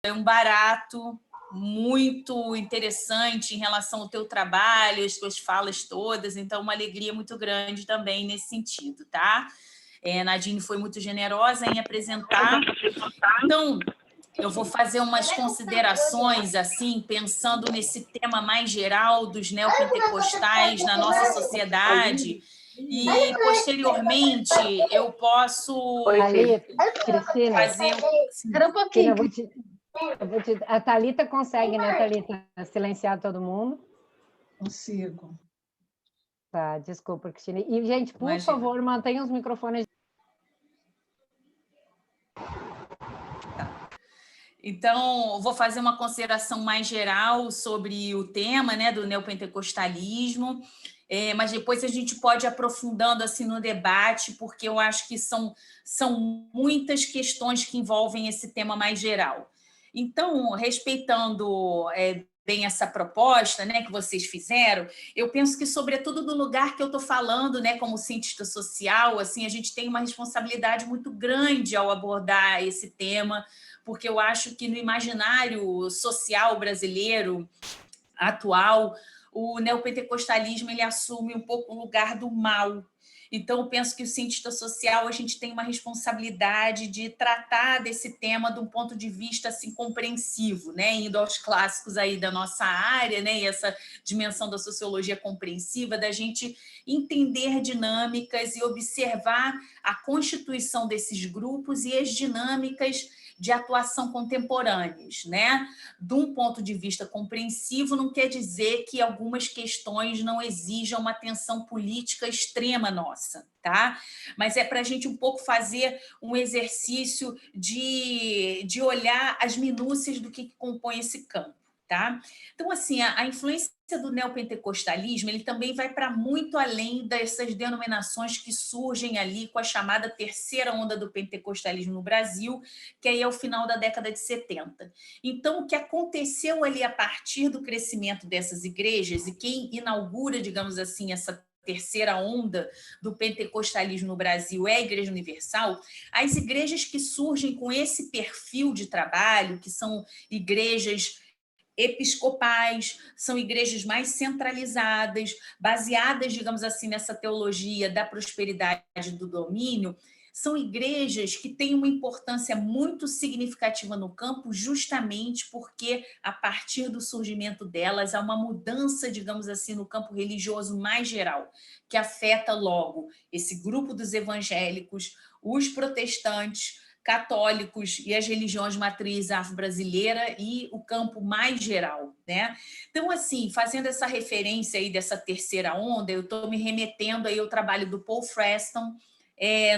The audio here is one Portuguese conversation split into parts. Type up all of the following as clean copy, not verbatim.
é um barato muito interessante em relação ao teu trabalho, as tuas falas todas, então uma alegria muito grande também nesse sentido, tá? Nadine foi muito generosa em apresentar. Então, eu vou fazer umas considerações, assim, pensando nesse tema mais geral dos neopentecostais na nossa sociedade, e, posteriormente, eu posso Cristina, fazer... Espera um pouquinho. A Thalita consegue, né, Thalita, silenciar todo mundo? Consigo. Tá, desculpa, Cristina. E, gente, por Imagina. favor, mantenham os microfones. Então, vou fazer uma consideração mais geral sobre o tema, né, do neopentecostalismo, mas depois a gente pode ir aprofundando assim, no debate, porque eu acho que são muitas questões que envolvem esse tema mais geral. Então, respeitando bem essa proposta, né, que vocês fizeram, eu penso que, sobretudo do lugar que eu estou falando, né, como cientista social, assim, a gente tem uma responsabilidade muito grande ao abordar esse tema, porque eu acho que no imaginário social brasileiro atual, o neopentecostalismo ele assume um pouco o lugar do mal. Então, eu penso que o cientista social a gente tem uma responsabilidade de tratar desse tema de um ponto de vista assim, compreensivo, né? Indo aos clássicos aí da nossa área, né? E essa dimensão da sociologia compreensiva, da gente entender dinâmicas e observar a constituição desses grupos e as dinâmicas de atuação contemporâneas, né? De um ponto de vista compreensivo, não quer dizer que algumas questões não exijam uma atenção política extrema nossa, tá? Mas é para a gente um pouco fazer um exercício de olhar as minúcias do que compõe esse campo, tá? Então, assim, a influência do neopentecostalismo ele também vai para muito além dessas denominações que surgem ali com a chamada terceira onda do pentecostalismo no Brasil, que aí é o final da década de 70. Então, o que aconteceu ali a partir do crescimento dessas igrejas, e quem inaugura, digamos assim, essa terceira onda do pentecostalismo no Brasil é a Igreja Universal, as igrejas que surgem com esse perfil de trabalho, que são igrejas episcopais, são igrejas mais centralizadas, baseadas, digamos assim, nessa teologia da prosperidade e do domínio, são igrejas que têm uma importância muito significativa no campo, justamente porque, a partir do surgimento delas, há uma mudança, digamos assim, no campo religioso mais geral, que afeta logo esse grupo dos evangélicos, os protestantes, católicos e as religiões matriz afro-brasileira e o campo mais geral, né? Então, assim, fazendo essa referência aí dessa terceira onda, eu estou me remetendo aí ao trabalho do Paul Freston,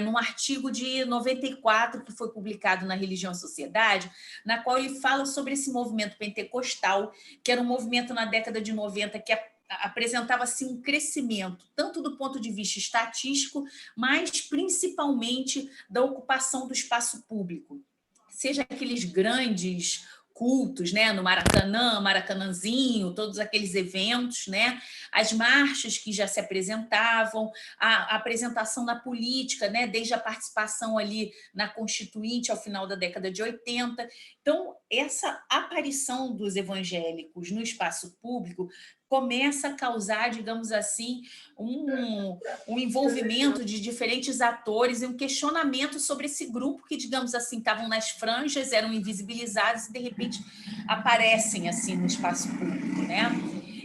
num artigo de 94 que foi publicado na Religião e Sociedade, na qual ele fala sobre esse movimento pentecostal, que era um movimento na década de 90 que apresentava assim, um crescimento, tanto do ponto de vista estatístico, mas principalmente da ocupação do espaço público. Seja aqueles grandes cultos, né, no Maracanã, Maracanãzinho, todos aqueles eventos, né, as marchas que já se apresentavam, a apresentação na política, né, desde a participação ali na Constituinte ao final da década de 80. Então, essa aparição dos evangélicos no espaço público começa a causar, digamos assim, um envolvimento de diferentes atores e um questionamento sobre esse grupo que, digamos assim, estavam nas franjas, eram invisibilizados e, de repente, aparecem assim no espaço público, né?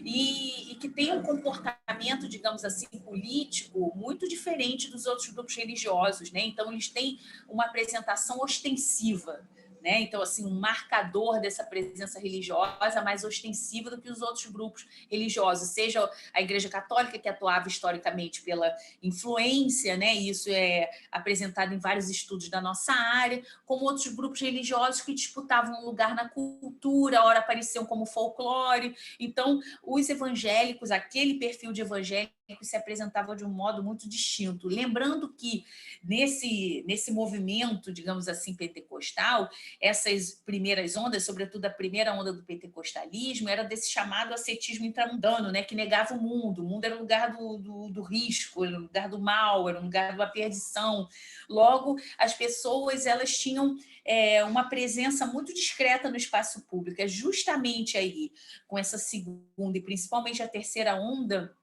E que tem um comportamento, digamos assim, político muito diferente dos outros grupos religiosos, né? Então, eles têm uma apresentação ostensiva, né? Então, assim, um marcador dessa presença religiosa mais ostensiva do que os outros grupos religiosos, seja a Igreja Católica, que atuava historicamente pela influência, né? E isso é apresentado em vários estudos da nossa área, como outros grupos religiosos que disputavam um lugar na cultura, ora apareciam como folclore. Então, os evangélicos, aquele perfil de evangélico, se apresentavam de um modo muito distinto. Lembrando que nesse movimento, digamos assim, pentecostal, essas primeiras ondas, sobretudo a primeira onda do pentecostalismo, era desse chamado ascetismo intramundano, né, que negava o mundo era o lugar do risco, era o lugar do mal, era o lugar da perdição. Logo, as pessoas elas tinham uma presença muito discreta no espaço público. É justamente aí, com essa segunda e principalmente a terceira onda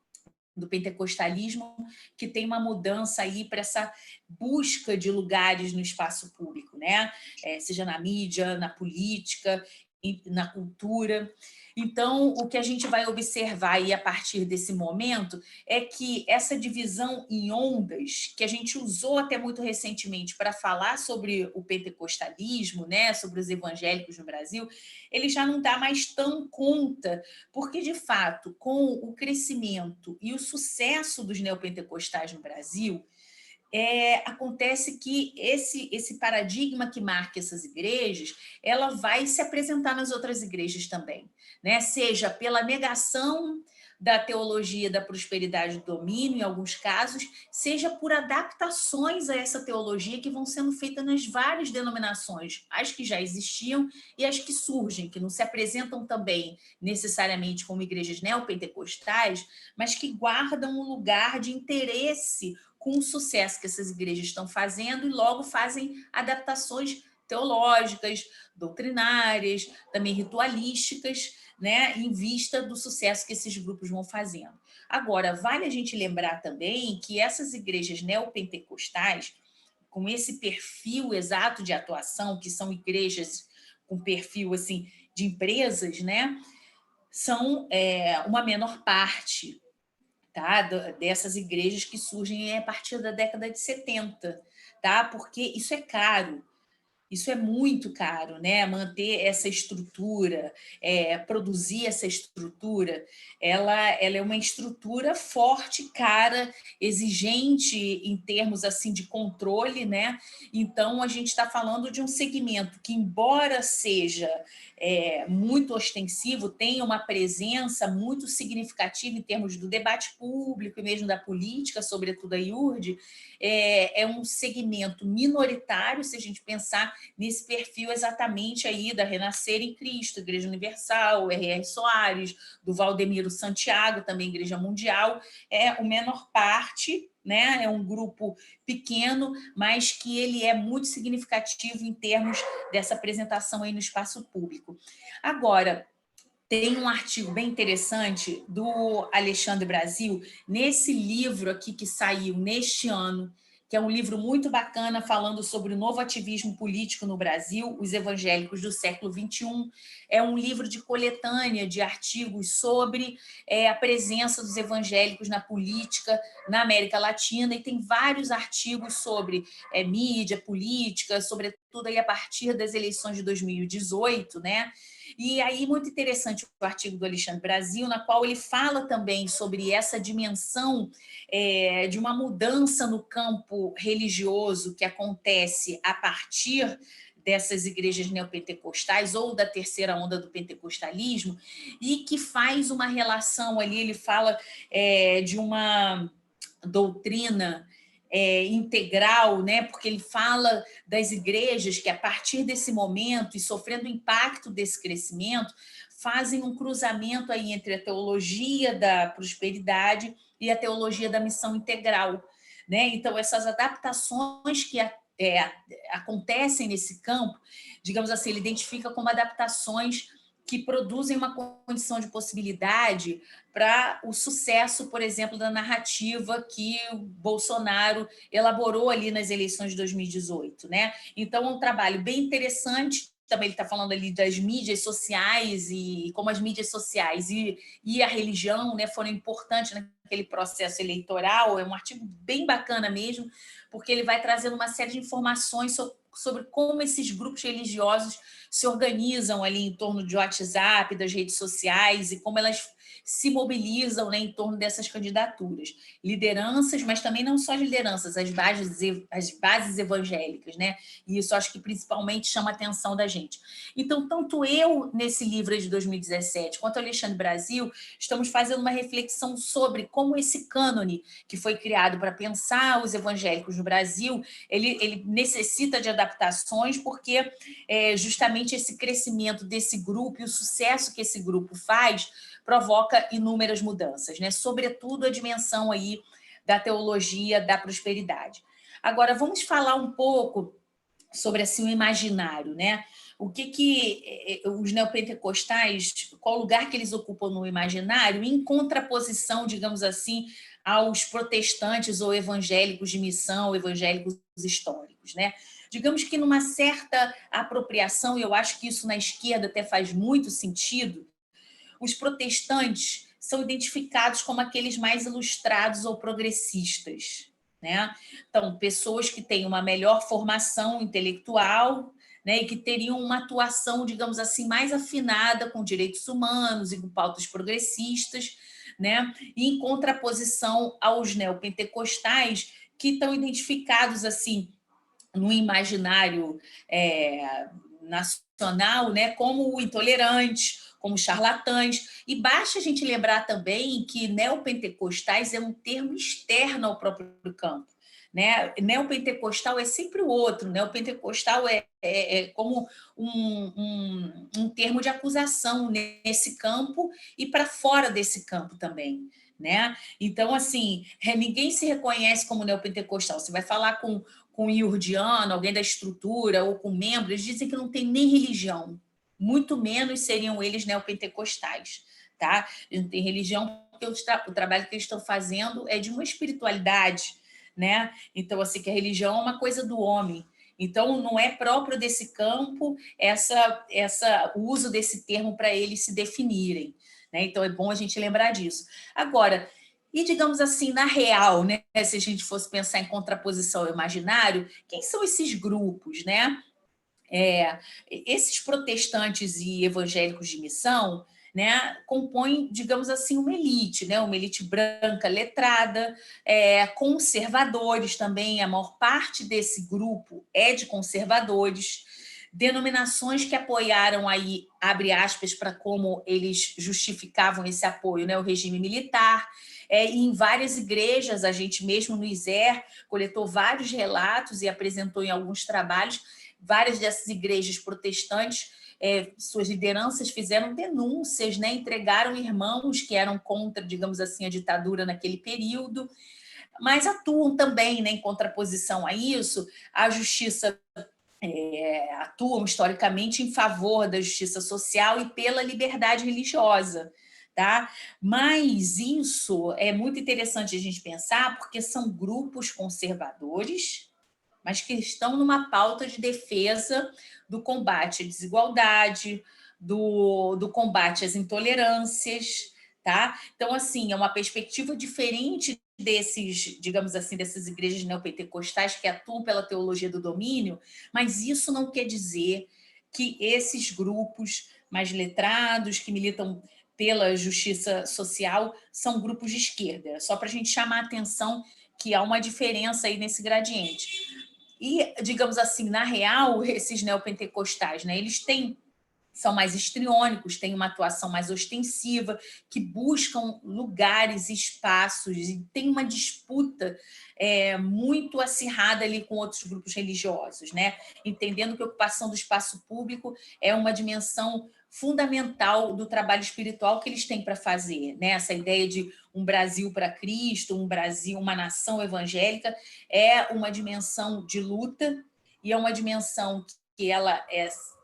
do pentecostalismo, que tem uma mudança aí para essa busca de lugares no espaço público, né? Seja na mídia, na política, na cultura. Então, o que a gente vai observar aí a partir desse momento é que essa divisão em ondas, que a gente usou até muito recentemente para falar sobre o pentecostalismo, né, sobre os evangélicos no Brasil, ele já não dá mais tão conta, porque, de fato, com o crescimento e o sucesso dos neopentecostais no Brasil, acontece que esse paradigma que marca essas igrejas, ela vai se apresentar nas outras igrejas também, né? Seja pela negação da teologia da prosperidade e do domínio, em alguns casos, seja por adaptações a essa teologia que vão sendo feitas nas várias denominações, as que já existiam e as que surgem, que não se apresentam também necessariamente como igrejas neopentecostais, mas que guardam um lugar de interesse com o sucesso que essas igrejas estão fazendo e logo fazem adaptações teológicas, doutrinárias, também ritualísticas, né, em vista do sucesso que esses grupos vão fazendo. Agora, vale a gente lembrar também que essas igrejas neopentecostais, com esse perfil exato de atuação, que são igrejas com perfil assim, de empresas, né, são uma menor parte, tá? Dessas igrejas que surgem a partir da década de 70, tá? Porque isso é caro. Isso é muito caro, né? Manter essa estrutura, produzir essa estrutura, ela é uma estrutura forte, cara, exigente em termos assim de controle, né? Então a gente está falando de um segmento que, embora seja muito ostensivo, tenha uma presença muito significativa em termos do debate público e mesmo da política, sobretudo a IURD, é um segmento minoritário, se a gente pensar nesse perfil exatamente aí da Renascer em Cristo, Igreja Universal, R.R. Soares, do Valdemiro Santiago, também Igreja Mundial, é o menor parte, né? É um grupo pequeno, mas que ele é muito significativo em termos dessa apresentação aí no espaço público. Agora, tem um artigo bem interessante do Alexandre Brasil, nesse livro aqui que saiu neste ano, que é um livro muito bacana falando sobre o novo ativismo político no Brasil, os evangélicos do século XXI. É um livro de coletânea de artigos sobre a presença dos evangélicos na política na América Latina, e tem vários artigos sobre mídia, política, sobretudo aí a partir das eleições de 2018, né? E aí, muito interessante o artigo do Alexandre Brasil, na qual ele fala também sobre essa dimensão de uma mudança no campo religioso que acontece a partir dessas igrejas neopentecostais ou da terceira onda do pentecostalismo, e que faz uma relação ali, ele fala de uma doutrina integral, né? Porque ele fala das igrejas que, a partir desse momento e sofrendo o impacto desse crescimento, fazem um cruzamento aí entre a teologia da prosperidade e a teologia da missão integral, né? Então, essas adaptações que acontecem nesse campo, digamos assim, ele identifica como adaptações que produzem uma condição de possibilidade para o sucesso, por exemplo, da narrativa que o Bolsonaro elaborou ali nas eleições de 2018, né? Então, é um trabalho bem interessante. Também ele está falando ali das mídias sociais e como as mídias sociais e a religião, né, foram importantes naquele processo eleitoral. É um artigo bem bacana mesmo, porque ele vai trazendo uma série de informações sobre como esses grupos religiosos se organizam ali em torno de WhatsApp, das redes sociais, e como elas se mobilizam, né, em torno dessas candidaturas. Lideranças, mas também não só lideranças, as bases evangélicas, né? E isso acho que principalmente chama a atenção da gente. Então, tanto eu, nesse livro de 2017, quanto o Alexandre Brasil, estamos fazendo uma reflexão sobre como esse cânone, que foi criado para pensar os evangélicos no Brasil, ele necessita de adaptações, porque justamente esse crescimento desse grupo e o sucesso que esse grupo faz provoca inúmeras mudanças, né? Sobretudo a dimensão aí da teologia da prosperidade. Agora, vamos falar um pouco sobre assim, o imaginário, né? O que os neopentecostais, qual lugar que eles ocupam no imaginário, em contraposição, digamos assim, aos protestantes ou evangélicos de missão, evangélicos históricos, né? Digamos que numa certa apropriação, e eu acho que isso na esquerda até faz muito sentido, os protestantes são identificados como aqueles mais ilustrados ou progressistas, né? Então, pessoas que têm uma melhor formação intelectual, né, e que teriam uma atuação, digamos assim, mais afinada com direitos humanos e com pautas progressistas, né? E em contraposição aos neopentecostais, que estão identificados assim no imaginário nacional, né, como intolerantes, como charlatães. E basta a gente lembrar também que neopentecostais é um termo externo ao próprio campo. Né? Neopentecostal é sempre o outro, neopentecostal é como um termo de acusação nesse campo e para fora desse campo também. Né? Então, assim, ninguém se reconhece como neopentecostal. Você vai falar com iurdiano, alguém da estrutura, ou com membros, eles dizem que não tem nem religião, muito menos seriam eles neopentecostais. Tá? Eles não têm religião, porque o trabalho que eles estão fazendo é de uma espiritualidade. Né? Então, assim, que a religião é uma coisa do homem. Então, não é próprio desse campo o uso desse termo para eles se definirem. Né? Então, é bom a gente lembrar disso. Agora, e, digamos assim, na real, né, se a gente fosse pensar em contraposição ao imaginário, quem são esses grupos? Né? Esses protestantes e evangélicos de missão, né, compõem, digamos assim, uma elite, né, uma elite branca, letrada, conservadores também, a maior parte desse grupo é de conservadores, denominações que apoiaram aí, abre aspas, para como eles justificavam esse apoio, né, o regime militar. E em várias igrejas, a gente mesmo no ISER coletou vários relatos e apresentou em alguns trabalhos. Várias dessas igrejas protestantes, suas lideranças fizeram denúncias, né? Entregaram irmãos que eram contra, digamos assim, a ditadura naquele período, mas atuam também, né, em contraposição a isso, a justiça atuam historicamente em favor da justiça social e pela liberdade religiosa. Tá? Mas isso é muito interessante a gente pensar, porque são grupos conservadores, mas que estão numa pauta de defesa do combate à desigualdade, do combate às intolerâncias. Tá? Então, assim, é uma perspectiva diferente desses, digamos assim, dessas igrejas neopentecostais que atuam pela teologia do domínio, mas isso não quer dizer que esses grupos mais letrados, que militam pela justiça social, são grupos de esquerda. Só para a gente chamar a atenção que há uma diferença aí nesse gradiente. E, digamos assim, na real, esses neopentecostais, né, eles são mais histriônicos, têm uma atuação mais ostensiva, que buscam lugares, espaços, e tem uma disputa muito acirrada ali com outros grupos religiosos, né? Entendendo que a ocupação do espaço público é uma dimensão fundamental do trabalho espiritual que eles têm para fazer, né? Essa ideia de um Brasil para Cristo, um Brasil, uma nação evangélica, é uma dimensão de luta e é uma dimensão que ela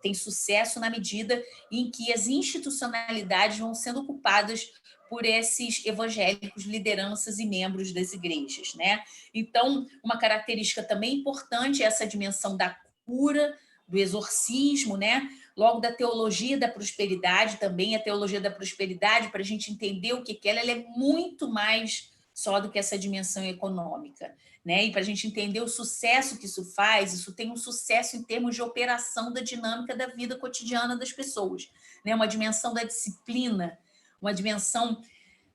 tem sucesso na medida em que as institucionalidades vão sendo ocupadas por esses evangélicos, lideranças e membros das igrejas, né? Então, uma característica também importante é essa dimensão da cura, do exorcismo, né? Logo da teologia da prosperidade também, a teologia da prosperidade, para a gente entender o que ela é muito mais só do que essa dimensão econômica. Né? E para a gente entender o sucesso que isso faz, isso tem um sucesso em termos de operação da dinâmica da vida cotidiana das pessoas, né? Uma dimensão da disciplina, uma dimensão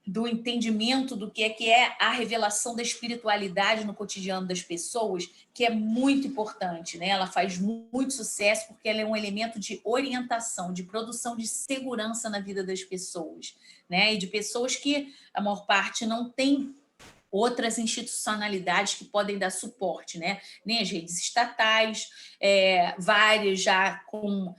do entendimento do que é a revelação da espiritualidade no cotidiano das pessoas, que é muito importante, né? Ela faz muito sucesso porque ela é um elemento de orientação, de produção de segurança na vida das pessoas, né? E de pessoas que a maior parte não tem outras institucionalidades que podem dar suporte, né? Nem as redes estatais, várias já com,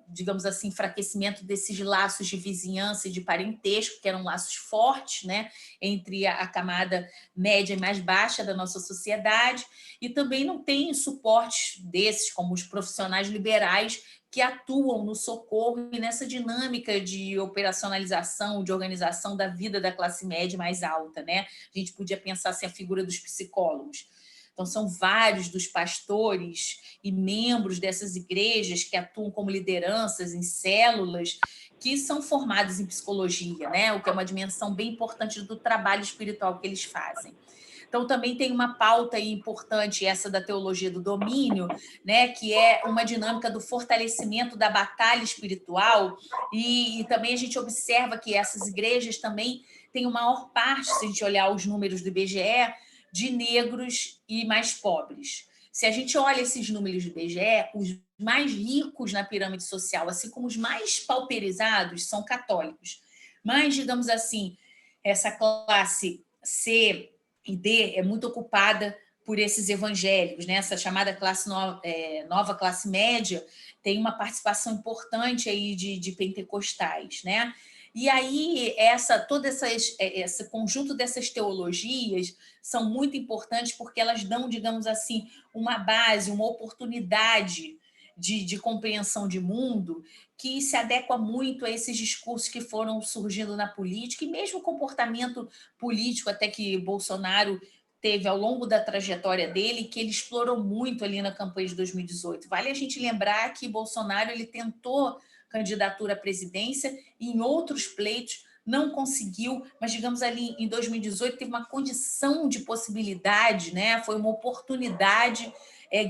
digamos assim, enfraquecimento desses laços de vizinhança e de parentesco, que eram laços fortes, né? Entre a camada média e mais baixa da nossa sociedade, e também não tem suportes desses, como os profissionais liberais, que atuam no socorro e nessa dinâmica de operacionalização, de organização da vida da classe média mais alta, né? A gente podia pensar assim, a figura dos psicólogos. Então, são vários dos pastores e membros dessas igrejas que atuam como lideranças em células que são formados em psicologia, né? O que é uma dimensão bem importante do trabalho espiritual que eles fazem. Então, também tem uma pauta aí importante, essa da teologia do domínio, né, que é uma dinâmica do fortalecimento da batalha espiritual, e também a gente observa que essas igrejas também têm uma maior parte, se a gente olhar os números do IBGE, de negros e mais pobres. Se a gente olha esses números do IBGE, os mais ricos na pirâmide social, assim como os mais pauperizados, são católicos. Mas, digamos assim, essa classe C e D é muito ocupada por esses evangélicos, né? Essa chamada nova classe média tem uma participação importante aí de pentecostais, né? E aí todo esse conjunto dessas teologias são muito importantes porque elas dão, digamos assim, uma base, uma oportunidade de compreensão de mundo que se adequa muito a esses discursos que foram surgindo na política e mesmo o comportamento político até que Bolsonaro teve ao longo da trajetória dele, que ele explorou muito ali na campanha de 2018. Vale a gente lembrar que Bolsonaro ele tentou candidatura à presidência e em outros pleitos não conseguiu, mas, digamos, ali em 2018 teve uma condição de possibilidade, né? Foi uma oportunidade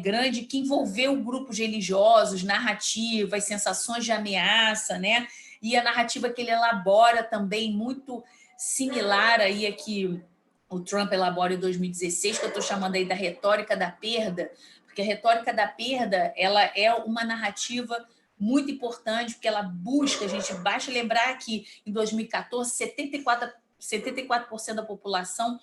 grande que envolveu grupos religiosos, narrativas, sensações de ameaça, né? E a narrativa que ele elabora também muito similar aí a que o Trump elabora em 2016, que eu estou chamando aí da retórica da perda, porque a retórica da perda ela é uma narrativa muito importante, porque ela busca, a gente basta lembrar que em 2014, 74% da população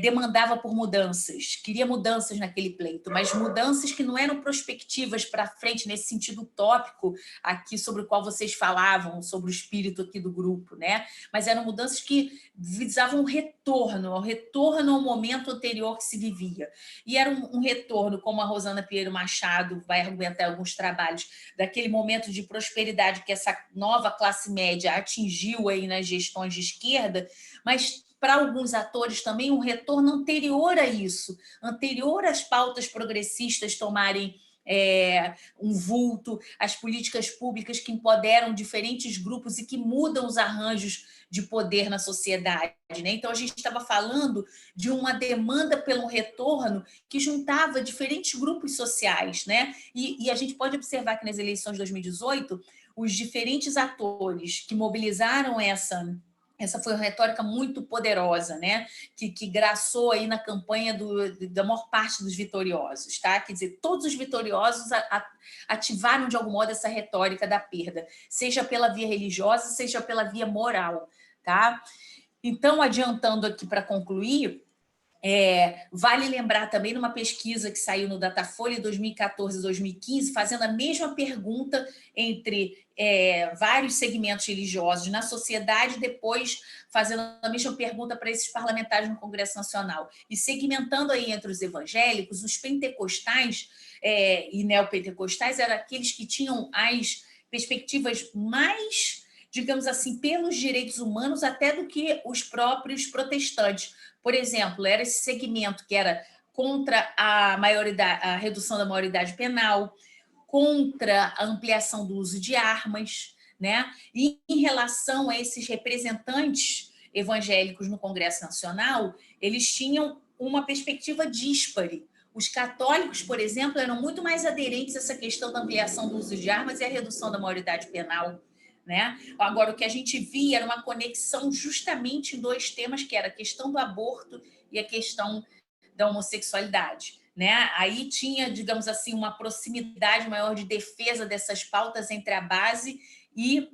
demandava por mudanças, queria mudanças naquele pleito, mas mudanças que não eram prospectivas para frente, nesse sentido utópico aqui sobre o qual vocês falavam, sobre o espírito aqui do grupo, né? Mas eram mudanças que visavam um retorno ao momento anterior que se vivia. E era um retorno, como a Rosana Pinheiro Machado vai argumentar em alguns trabalhos, daquele momento de prosperidade que essa nova classe média atingiu aí nas gestões de esquerda, mas para alguns atores também um retorno anterior a isso, anterior às pautas progressistas tomarem um vulto, as políticas públicas que empoderam diferentes grupos e que mudam os arranjos de poder na sociedade, né? Então, a gente estava falando de uma demanda pelo retorno que juntava diferentes grupos sociais, né? E a gente pode observar que nas eleições de 2018, os diferentes atores que mobilizaram essa foi uma retórica muito poderosa, né? Que graçou aí na campanha da maior parte dos vitoriosos, tá? Quer dizer, todos os vitoriosos ativaram de algum modo essa retórica da perda, seja pela via religiosa, seja pela via moral, tá? Então, adiantando aqui para concluir, vale lembrar também numa pesquisa que saiu no Datafolha em 2014 e 2015, fazendo a mesma pergunta entre vários segmentos religiosos na sociedade, depois fazendo a mesma pergunta para esses parlamentares no Congresso Nacional. E segmentando aí entre os evangélicos, os pentecostais e neopentecostais eram aqueles que tinham as perspectivas mais, digamos assim, pelos direitos humanos até do que os próprios protestantes. Por exemplo, era esse segmento que era contra a redução da maioridade penal, contra a ampliação do uso de armas, né? E em relação a esses representantes evangélicos no Congresso Nacional, eles tinham uma perspectiva díspare. Os católicos, por exemplo, eram muito mais aderentes a essa questão da ampliação do uso de armas e a redução da maioridade penal, né? Agora, o que a gente via era uma conexão justamente em dois temas, que era a questão do aborto e a questão da homossexualidade, né? Aí tinha, digamos assim, uma proximidade maior de defesa dessas pautas entre a base e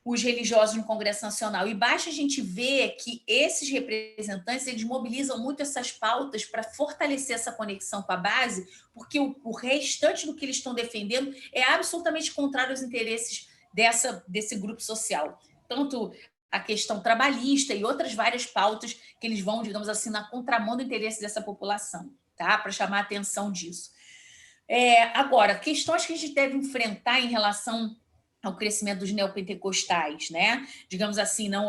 os religiosos no Congresso Nacional. E basta a gente ver que esses representantes, eles mobilizam muito essas pautas para fortalecer essa conexão com a base, porque o restante do que eles estão defendendo é absolutamente contrário aos interesses desse grupo social. Tanto a questão trabalhista e outras várias pautas que eles vão, digamos assim, na contramão do interesse dessa população, tá? Para chamar a atenção disso. Agora, questões que a gente deve enfrentar em relação ao crescimento dos neopentecostais, né? Digamos assim, não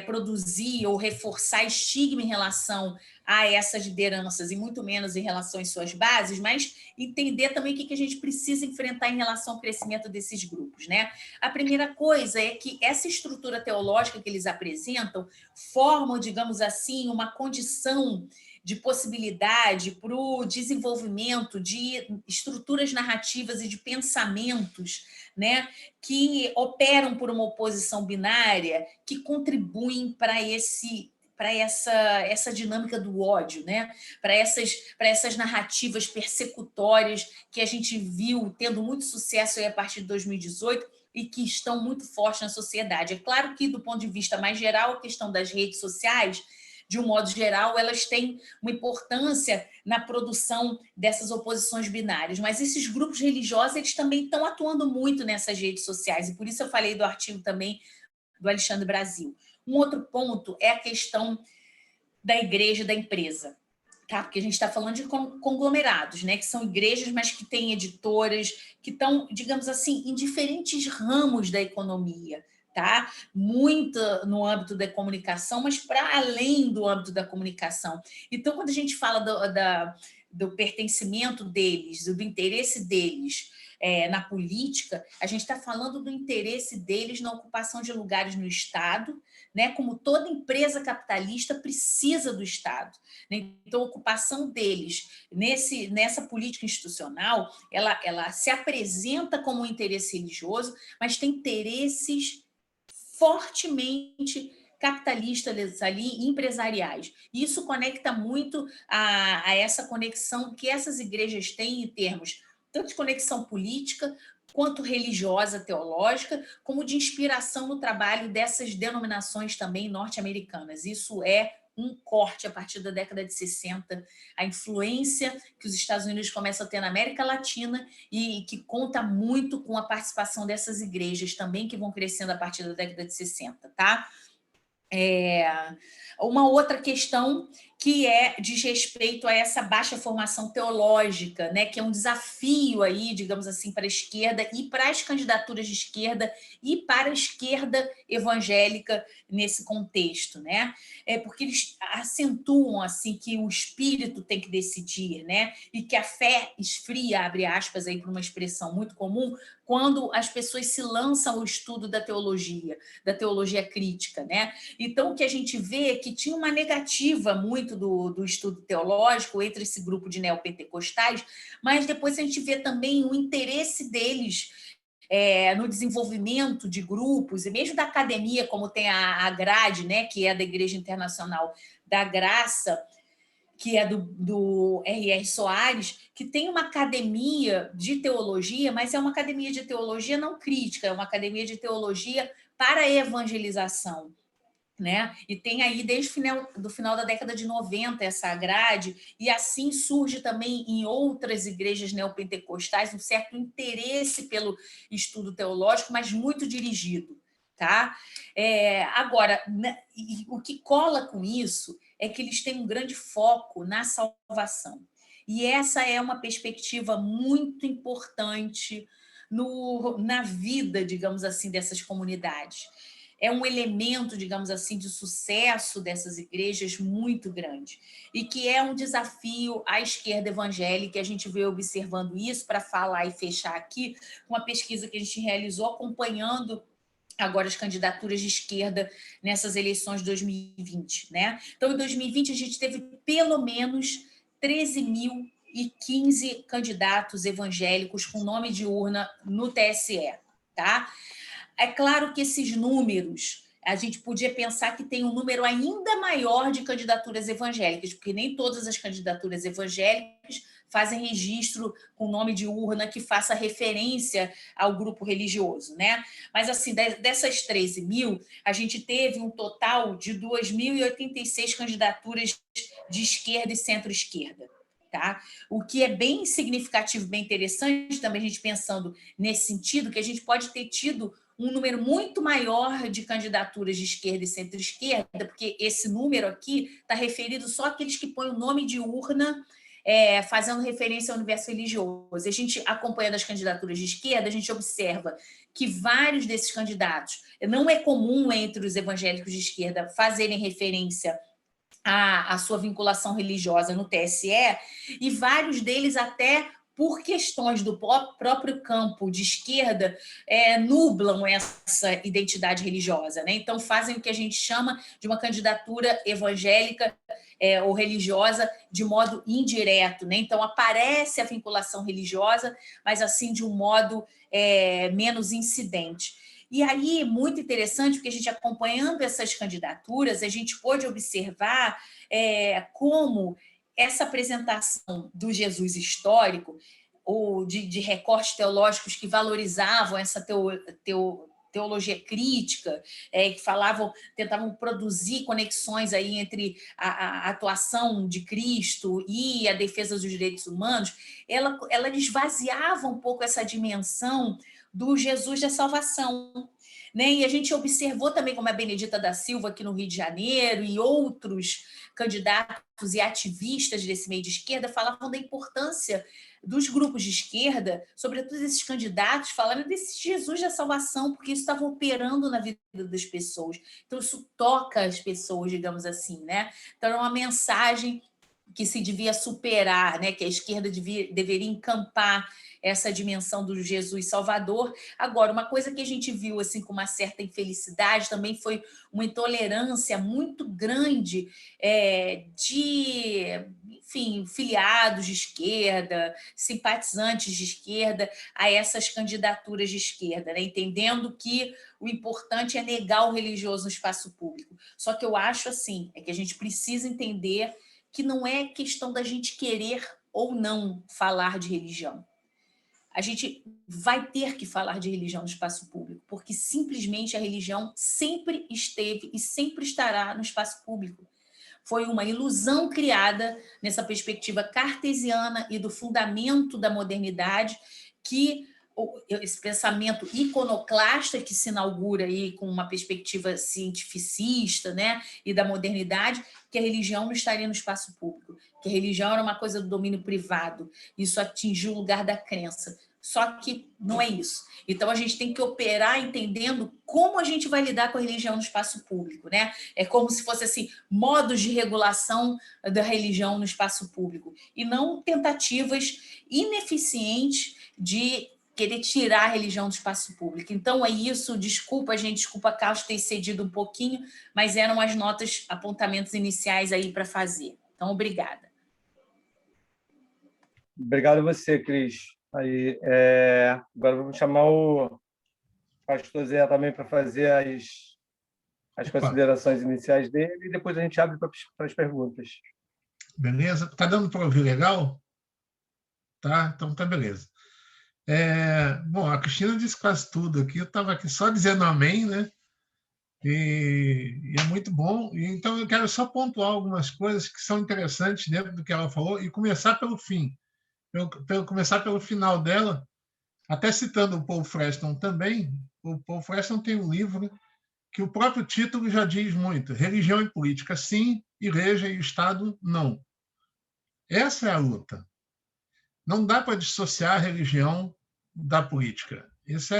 produzir ou reforçar estigma em relação a essas lideranças e muito menos em relação às suas bases, mas entender também o que a gente precisa enfrentar em relação ao crescimento desses grupos, né? A primeira coisa é que essa estrutura teológica que eles apresentam forma, digamos assim, uma condição de possibilidade para o desenvolvimento de estruturas narrativas e de pensamentos, né, que operam por uma oposição binária, que contribuem para essa dinâmica do ódio, né? Para essas narrativas persecutórias que a gente viu tendo muito sucesso aí a partir de 2018 e que estão muito fortes na sociedade. É claro que, do ponto de vista mais geral, a questão das redes sociais, de um modo geral, elas têm uma importância na produção dessas oposições binárias, mas esses grupos religiosos, eles também estão atuando muito nessas redes sociais, e por isso eu falei do artigo também do Alexandre Brasil. Um outro ponto é a questão da igreja e da empresa, tá? Porque a gente está falando de conglomerados, né? Que são igrejas, mas que têm editoras, que estão, digamos assim, em diferentes ramos da economia, tá? Muito no âmbito da comunicação, mas para além do âmbito da comunicação. Então, quando a gente fala do pertencimento deles, do interesse deles na política, a gente está falando do interesse deles na ocupação de lugares no Estado, né? Como toda empresa capitalista precisa do Estado, né? Então, a ocupação deles nessa política institucional, ela se apresenta como um interesse religioso, mas tem interesses fortemente capitalistas ali, empresariais. E isso conecta muito a essa conexão que essas igrejas têm em termos tanto de conexão política, quanto religiosa, teológica, como de inspiração no trabalho dessas denominações também norte-americanas. Isso é um corte a partir da década de 60, a influência que os Estados Unidos começam a ter na América Latina e que conta muito com a participação dessas igrejas também, que vão crescendo a partir da década de 60, tá? Uma outra questão que diz respeito a essa baixa formação teológica, né, que é um desafio aí, digamos assim, para a esquerda e para as candidaturas de esquerda e para a esquerda evangélica nesse contexto, né? Porque eles acentuam assim que o espírito tem que decidir, né? E que a fé esfria, abre aspas aí para uma expressão muito comum, quando as pessoas se lançam ao estudo da teologia crítica, né? Então, o que a gente vê é que tinha uma negativa muito do estudo teológico entre esse grupo de neopentecostais, mas depois a gente vê também o interesse deles no desenvolvimento de grupos, e mesmo da academia, como tem a grade, né, que é da Igreja Internacional da Graça, que é do R.R. Soares, que tem uma academia de teologia, mas é uma academia de teologia não crítica, é uma academia de teologia para a evangelização, né? E tem aí desde o final da década de 90 essa grade, e assim surge também em outras igrejas neopentecostais um certo interesse pelo estudo teológico, mas muito dirigido, tá? Agora, o que cola com isso é que eles têm um grande foco na salvação, e essa é uma perspectiva muito importante na vida, digamos assim, dessas comunidades. É um elemento, digamos assim, de sucesso dessas igrejas muito grande, e que é um desafio à esquerda evangélica. A gente veio observando isso, para falar e fechar aqui, uma pesquisa que a gente realizou acompanhando agora as candidaturas de esquerda nessas eleições de 2020, né? Então, em 2020, a gente teve pelo menos 13.015 candidatos evangélicos com nome de urna no TSE, tá? É claro que esses números, a gente podia pensar que tem um número ainda maior de candidaturas evangélicas, porque nem todas as candidaturas evangélicas fazem registro com nome de urna que faça referência ao grupo religioso, né? Mas, assim, dessas 13 mil, a gente teve um total de 2.086 candidaturas de esquerda e centro-esquerda. Tá? O que é bem significativo, bem interessante também, a gente pensando nesse sentido, que a gente pode ter tido um número muito maior de candidaturas de esquerda e centro-esquerda, porque esse número aqui está referido só àqueles que põem o nome de urna, fazendo referência ao universo religioso. A gente, acompanhando as candidaturas de esquerda, a gente observa que vários desses candidatos, não é comum entre os evangélicos de esquerda fazerem referência a sua vinculação religiosa no TSE, e vários deles até por questões do próprio campo de esquerda, nublam essa identidade religiosa, né? Então fazem o que a gente chama de uma candidatura evangélica ou religiosa de modo indireto, né? Então aparece a vinculação religiosa, mas assim de um modo menos incidente. E aí, muito interessante, porque a gente acompanhando essas candidaturas, a gente pôde observar como essa apresentação do Jesus histórico, ou de recortes teológicos que valorizavam essa teologia crítica, que tentavam produzir conexões aí entre a atuação de Cristo e a defesa dos direitos humanos, ela esvaziava um pouco essa dimensão do Jesus da salvação. Né? E a gente observou também como a Benedita da Silva aqui no Rio de Janeiro e outros candidatos e ativistas desse meio de esquerda falavam da importância dos grupos de esquerda, sobretudo esses candidatos, falando desse Jesus da salvação, porque isso estava operando na vida das pessoas. Então, isso toca as pessoas, digamos assim, né? Então, era uma mensagem que se devia superar, né? Que a esquerda deveria encampar essa dimensão do Jesus Salvador. Agora, uma coisa que a gente viu assim com uma certa infelicidade também foi uma intolerância muito grande de, enfim, filiados de esquerda, simpatizantes de esquerda a essas candidaturas de esquerda, né? Entendendo que o importante é negar o religioso no espaço público. Só que eu acho assim, que a gente precisa entender que não é questão da gente querer ou não falar de religião. A gente vai ter que falar de religião no espaço público, porque simplesmente a religião sempre esteve e sempre estará no espaço público. Foi uma ilusão criada nessa perspectiva cartesiana e do fundamento da modernidade, que esse pensamento iconoclasta que se inaugura aí com uma perspectiva cientificista, né, e da modernidade, que a religião não estaria no espaço público, que a religião era uma coisa do domínio privado, isso atingiu o lugar da crença. Só que não é isso. Então, a gente tem que operar entendendo como a gente vai lidar com a religião no espaço público, né? É como se fosse assim, modos de regulação da religião no espaço público, e não tentativas ineficientes de querer tirar a religião do espaço público. Então, é isso. Desculpa, Carlos, ter cedido um pouquinho, mas eram as notas, apontamentos iniciais aí para fazer. Então, obrigada. Obrigado a você, Cris. Aí, agora vamos chamar o pastor Zé também para fazer as considerações iniciais dele e depois a gente abre para as perguntas. Beleza? Está dando para ouvir legal? Tá? Então tá beleza. Bom, a Cristina disse quase tudo aqui. Eu estava aqui só dizendo amém, né? E é muito bom. E, então eu quero só pontuar algumas coisas que são interessantes dentro do que ela falou e começar pelo fim. Começar pelo final dela, até citando o Paul Freston também. O Paul Freston tem um livro que o próprio título já diz muito: Religião e Política, sim, Igreja e Estado, não. Essa é a luta. Não dá para dissociar a religião da política. Isso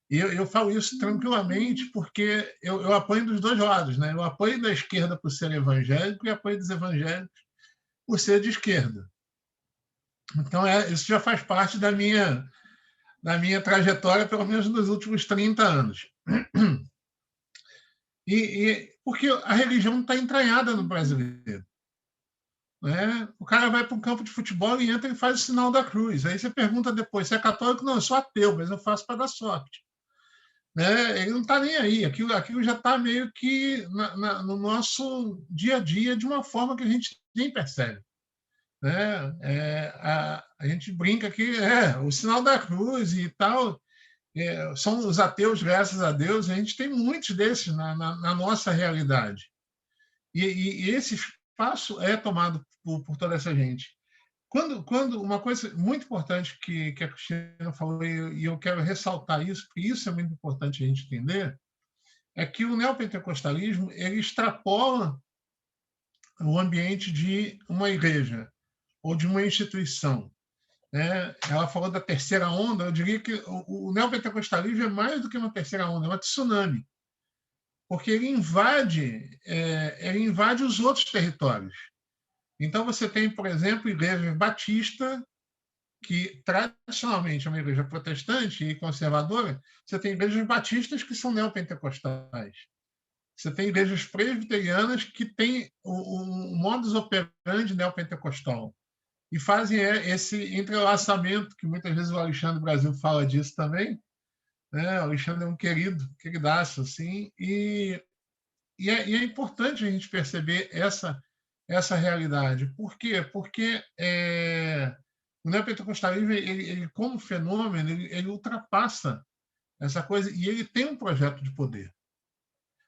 eu falo isso tranquilamente porque eu apoio dos dois lados, né? Eu apoio da esquerda por ser evangélico e apoio dos evangélicos por ser de esquerda. Então, isso já faz parte da minha trajetória, pelo menos nos últimos 30 anos. Porque a religião está entranhada no brasileiro. Né? O cara vai para um campo de futebol e entra e faz o sinal da cruz. Aí você pergunta depois, você é católico? Não, eu sou ateu, mas eu faço para dar sorte. né? Ele não está nem aí. Aquilo já está meio que no nosso dia a dia de uma forma que a gente nem percebe. Né? A gente brinca que o sinal da cruz e tal, são os ateus, graças a Deus, a gente tem muitos desses na nossa realidade. E esse espaço é tomado por toda essa gente. Quando uma coisa muito importante que a Cristina falou, e eu quero ressaltar isso, porque isso é muito importante a gente entender, é que o neopentecostalismo ele extrapola o ambiente de uma igreja ou de uma instituição. Né? Ela falou da terceira onda, eu diria que o neopentecostalismo é mais do que uma terceira onda, é uma tsunami, porque ele invade os outros territórios. Então, você tem, por exemplo, a Igreja Batista, que tradicionalmente é uma igreja protestante e conservadora. Você tem igrejas batistas que são neopentecostais. Você tem igrejas presbiterianas que têm o modus operandi neopentecostal e fazem esse entrelaçamento, que muitas vezes o Alexandre Brasil fala disso também. Né? O Alexandre é um queridaço, assim, e é importante a gente perceber essa realidade. Por quê? Porque o neopentecostalismo, ele como fenômeno, ele ultrapassa essa coisa e ele tem um projeto de poder.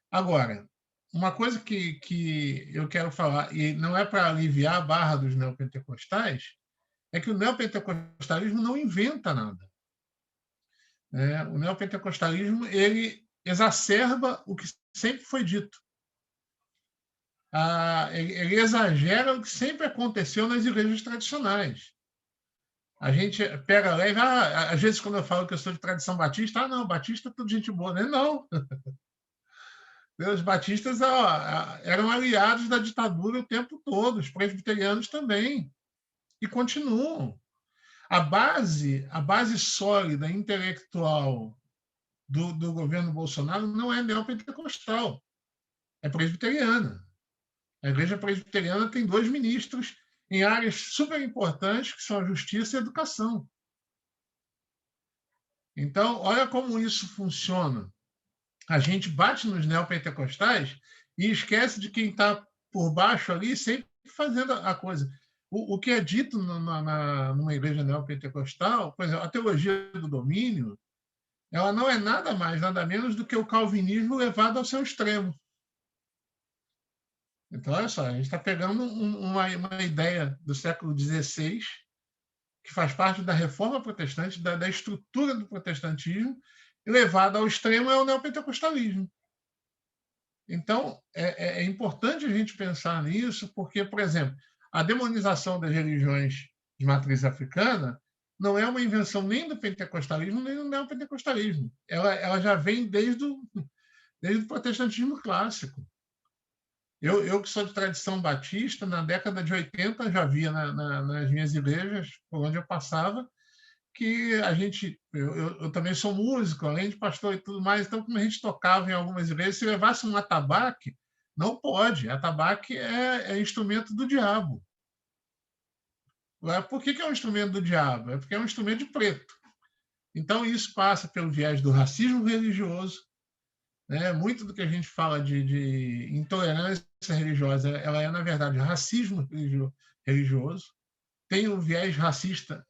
Agora, uma coisa que eu quero falar, e não é para aliviar a barra dos neopentecostais, é que o neopentecostalismo não inventa nada. O neopentecostalismo ele exacerba o que sempre foi dito. Ele exagera o que sempre aconteceu nas igrejas tradicionais. A gente pega leve, às vezes quando eu falo que eu sou de tradição batista, não, batista é tudo gente boa, né? Não. Os batistas eram aliados da ditadura o tempo todo, os presbiterianos também, e continuam. A base sólida, intelectual do governo Bolsonaro não é neopentecostal, é presbiteriana. A igreja presbiteriana tem 2 ministros em áreas super importantes, que são a justiça e a educação. Então, olha como isso funciona. A gente bate nos neopentecostais e esquece de quem está por baixo ali, sempre fazendo a coisa. O que é dito numa igreja neopentecostal, por exemplo, a teologia do domínio, ela não é nada mais, nada menos do que o calvinismo levado ao seu extremo. Então, olha só, a gente está pegando uma ideia do século XVI, que faz parte da reforma protestante, da estrutura do protestantismo, levada ao extremo é o neopentecostalismo. Então, é importante a gente pensar nisso, porque, por exemplo, a demonização das religiões de matriz africana não é uma invenção nem do pentecostalismo, nem do neopentecostalismo. Ela já vem desde o protestantismo clássico. Eu que sou de tradição batista, na década de 80 já via nas minhas igrejas, por onde eu passava, que a gente... Eu também sou músico, além de pastor e tudo mais, então, como a gente tocava em algumas igrejas, se levasse um atabaque, não pode. Atabaque é instrumento do diabo. Por que é um instrumento do diabo? É porque é um instrumento de preto. Então, isso passa pelo viés do racismo religioso. Né? Muito do que a gente fala de intolerância religiosa, ela é, na verdade, racismo religioso. Tem um viés racista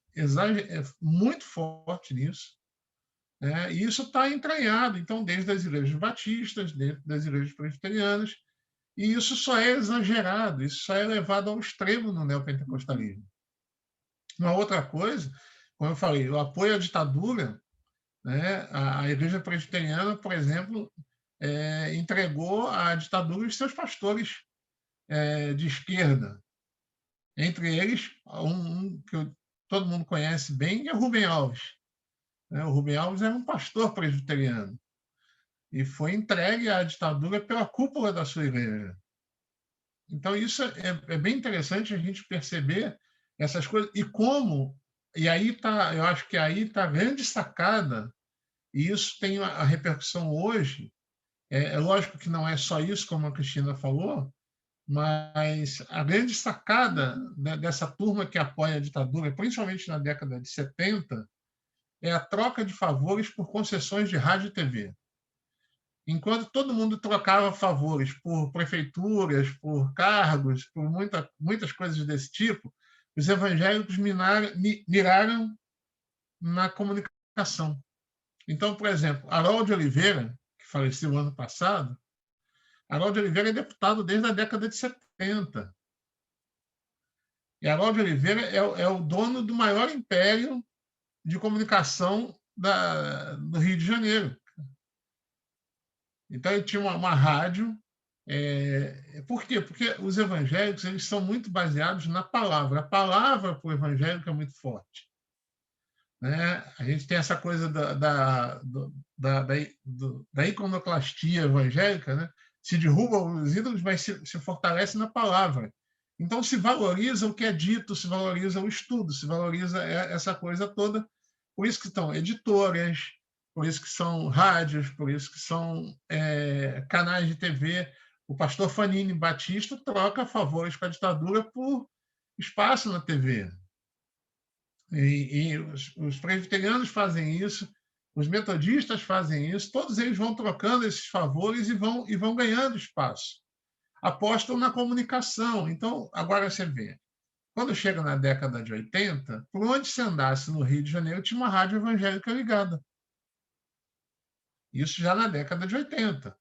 muito forte nisso. Né? E isso está entranhado, então, desde as igrejas batistas, dentro das igrejas presbiterianas, e isso só é exagerado, isso só é levado ao extremo no neopentecostalismo. Uma outra coisa, como eu falei, o apoio à ditadura, né? A igreja presbiteriana, por exemplo, entregou à ditadura os seus pastores de esquerda. Entre eles, um que todo mundo conhece bem, é o Rubem Alves. O Rubem Alves era um pastor presbiteriano e foi entregue à ditadura pela cúpula da sua igreja. Então, isso é bem interessante a gente perceber essas coisas. E aí tá, eu acho que aí está a grande sacada, e isso tem a repercussão hoje. É lógico que não é só isso, como a Cristina falou, mas a grande sacada dessa turma que apoia a ditadura, principalmente na década de 70, é a troca de favores por concessões de rádio e TV. enquanto todo mundo trocava favores por prefeituras, por cargos, por muitas coisas desse tipo, os evangélicos miraram na comunicação. Então, por exemplo, Harold de Oliveira, que faleceu ano passado, Harold de Oliveira é deputado desde a década de 70. E Harold de Oliveira é o dono do maior império de comunicação do Rio de Janeiro. Então, ele tinha uma rádio. Por quê? Porque os evangélicos eles são muito baseados na palavra. A palavra para o evangélico é muito forte. Né? A gente tem essa coisa da iconoclastia evangélica, né? Se derrubam os ídolos, mas se fortalece na palavra. Então, se valoriza o que é dito, se valoriza o estudo, se valoriza essa coisa toda. Por isso que estão editoras, por isso que são rádios, por isso que são canais de TV. O pastor Fanini Batista troca favores com a ditadura por espaço na TV. E os presbiterianos fazem isso, os metodistas fazem isso, todos eles vão trocando esses favores e vão ganhando espaço. Apostam na comunicação. Então, agora você vê, quando chega na década de 80, por onde você andasse no Rio de Janeiro, tinha uma rádio evangélica ligada. Isso já na década de 80.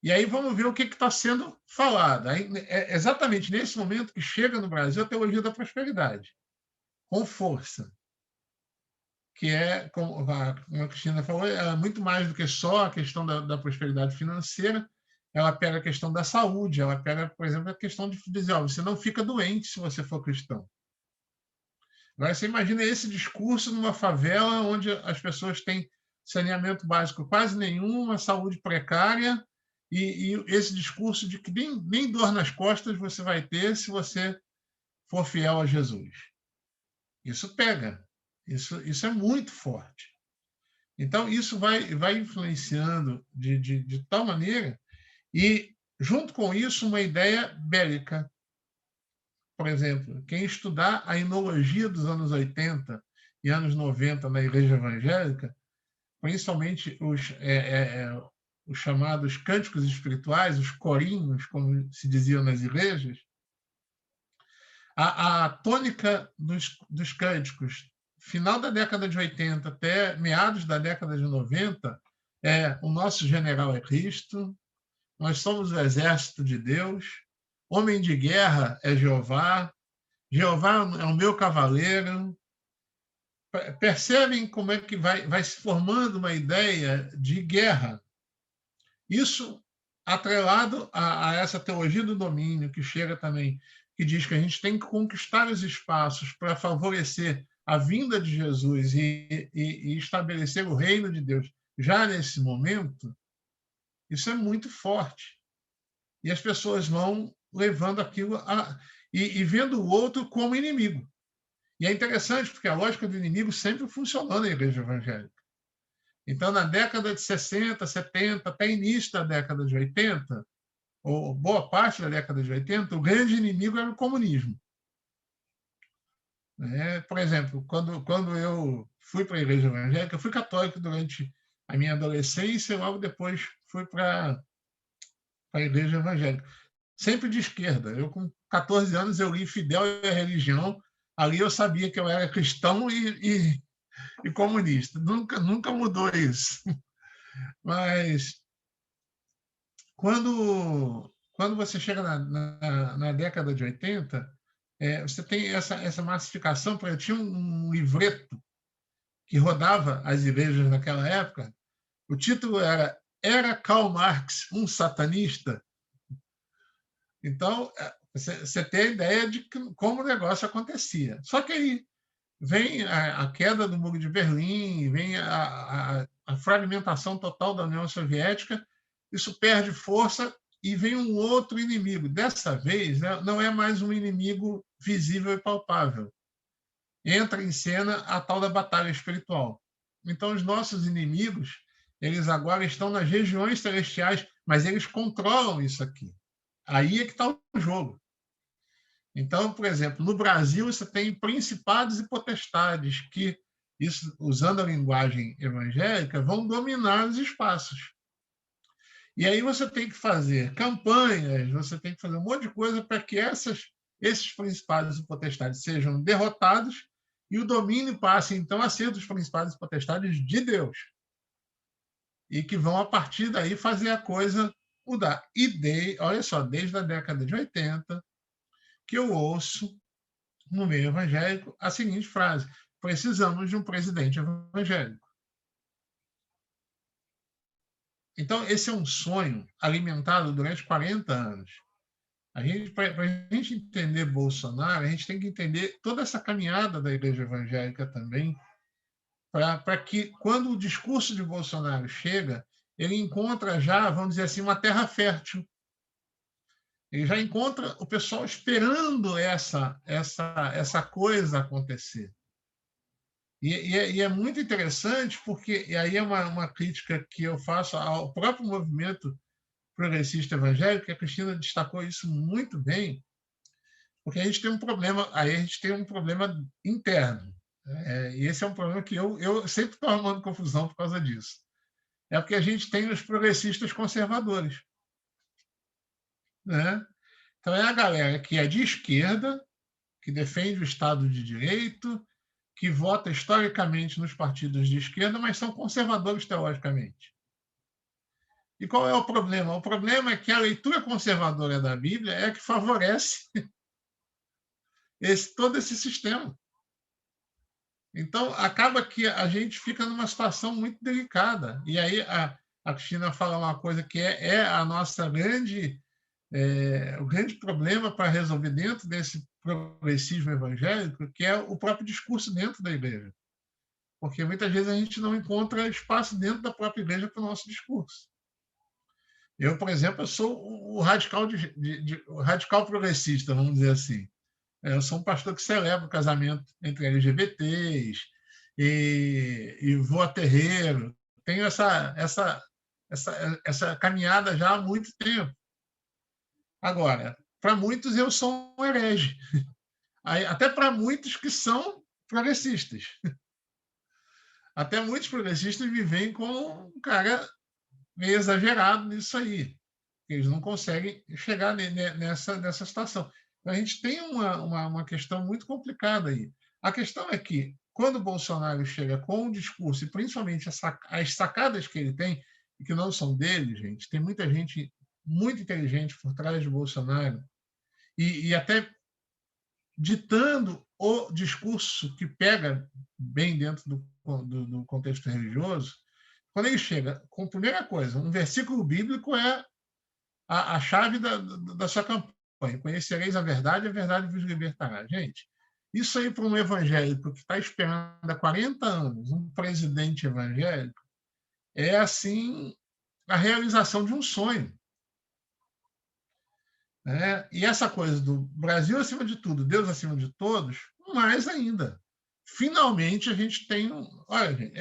E aí vamos ver o que está sendo falado. Aí, é exatamente nesse momento que chega no Brasil a teologia da prosperidade, com força. Que é, como a Cristina falou, é muito mais do que só a questão da prosperidade financeira. Ela pega a questão da saúde, ela pega, por exemplo, a questão de dizer, você não fica doente se você for cristão. Agora, você imagina esse discurso numa favela onde as pessoas têm saneamento básico quase nenhum, uma saúde precária, e esse discurso de que nem dor nas costas você vai ter se você for fiel a Jesus. Isso pega. Isso é muito forte. Então, isso vai influenciando de tal maneira, e, junto com isso, uma ideia bélica. Por exemplo, quem estudar a enologia dos anos 80 e anos 90 na igreja evangélica, principalmente os chamados cânticos espirituais, os corinhos, como se diziam nas igrejas, a tônica dos cânticos, final da década de 80 até meados da década de 90, o nosso general é Cristo, nós somos o exército de Deus, homem de guerra é Jeová, Jeová é o meu cavaleiro. Percebem como é que vai se formando uma ideia de guerra. Isso atrelado a essa teologia do domínio, que chega também, que diz que a gente tem que conquistar os espaços para favorecer a vinda de Jesus e estabelecer o reino de Deus já nesse momento. Isso é muito forte. E as pessoas vão levando aquilo e vendo o outro como inimigo. E é interessante, porque a lógica do inimigo sempre funcionou na igreja evangélica. Então, na década de 60, 70, até início da década de 80, ou boa parte da década de 80, o grande inimigo era o comunismo. Por exemplo, quando eu fui para a igreja evangélica, eu fui católico durante a minha adolescência e logo depois fui para a igreja evangélica. Sempre de esquerda. Eu, com 14 anos, eu li Fidel e a Religião. Ali eu sabia que eu era cristão e comunista. Nunca mudou isso. Mas quando você chega na década de 80, você tem essa massificação. Eu tinha um livreto que rodava as igrejas naquela época. O título era Karl Marx um satanista? Então, você tem a ideia de como o negócio acontecia. Só que aí vem a queda do Muro de Berlim, vem a fragmentação total da União Soviética, isso perde força e vem um outro inimigo. Dessa vez, né, não é mais um inimigo visível e palpável. Entra em cena a tal da batalha espiritual. Então, os nossos inimigos, eles agora estão nas regiões celestiais, mas eles controlam isso aqui. Aí é que está o jogo. Então, por exemplo, no Brasil você tem principados e potestades que, isso, usando a linguagem evangélica, vão dominar os espaços. E aí você tem que fazer campanhas, você tem que fazer um monte de coisa para que esses principados e potestades sejam derrotados e o domínio passe, então, a ser dos principados e potestades de Deus. E que vão, a partir daí, fazer a coisa mudar. Olha só, desde a década de 80, que eu ouço, no meio evangélico, a seguinte frase: precisamos de um presidente evangélico. Então, esse é um sonho alimentado durante 40 anos. Para a gente entender Bolsonaro, a gente tem que entender toda essa caminhada da igreja evangélica também, para que, quando o discurso de Bolsonaro chega, ele encontra já, vamos dizer assim, uma terra fértil. Ele já encontra o pessoal esperando essa coisa acontecer. E é muito interessante, porque e aí é uma crítica que eu faço ao próprio movimento progressista evangélico, que a Cristina destacou isso muito bem, porque a gente tem um problema interno. E esse é um problema que eu sempre estou arrumando confusão por causa disso. É porque a gente tem os progressistas conservadores, né? Então, é a galera que é de esquerda, que defende o Estado de Direito, que vota historicamente nos partidos de esquerda, mas são conservadores teologicamente. E qual é o problema? O problema é que a leitura conservadora da Bíblia é a que favorece todo esse sistema. Então, acaba que a gente fica numa situação muito delicada. E aí a Cristina fala uma coisa que é a nossa o grande problema para resolver dentro desse progressismo evangélico, que é o próprio discurso dentro da igreja. Porque muitas vezes a gente não encontra espaço dentro da própria igreja para o nosso discurso. Eu, por exemplo, eu sou o radical, o radical progressista, vamos dizer assim. Eu sou um pastor que celebra o casamento entre LGBTs e vou a terreiro. Tenho essa caminhada já há muito tempo. Agora, para muitos eu sou um herege. Até para muitos que são progressistas. Até muitos progressistas me veem como um cara meio exagerado nisso aí. Eles não conseguem chegar nessa situação. Então, a gente tem uma questão muito complicada aí. A questão é que, quando o Bolsonaro chega com um discurso, e principalmente as sacadas que ele tem, e que não são dele, gente, tem muita gente muito inteligente por trás de Bolsonaro, e até ditando o discurso que pega bem dentro do contexto religioso. Quando ele chega com a primeira coisa, um versículo bíblico é a chave da sua campanha. Conhecereis a verdade vos libertará. Gente, isso aí para um evangélico que está esperando há 40 anos um presidente evangélico é, assim, a realização de um sonho. E essa coisa do Brasil acima de tudo, Deus acima de todos, mais ainda. Finalmente a gente tem... Olha, gente,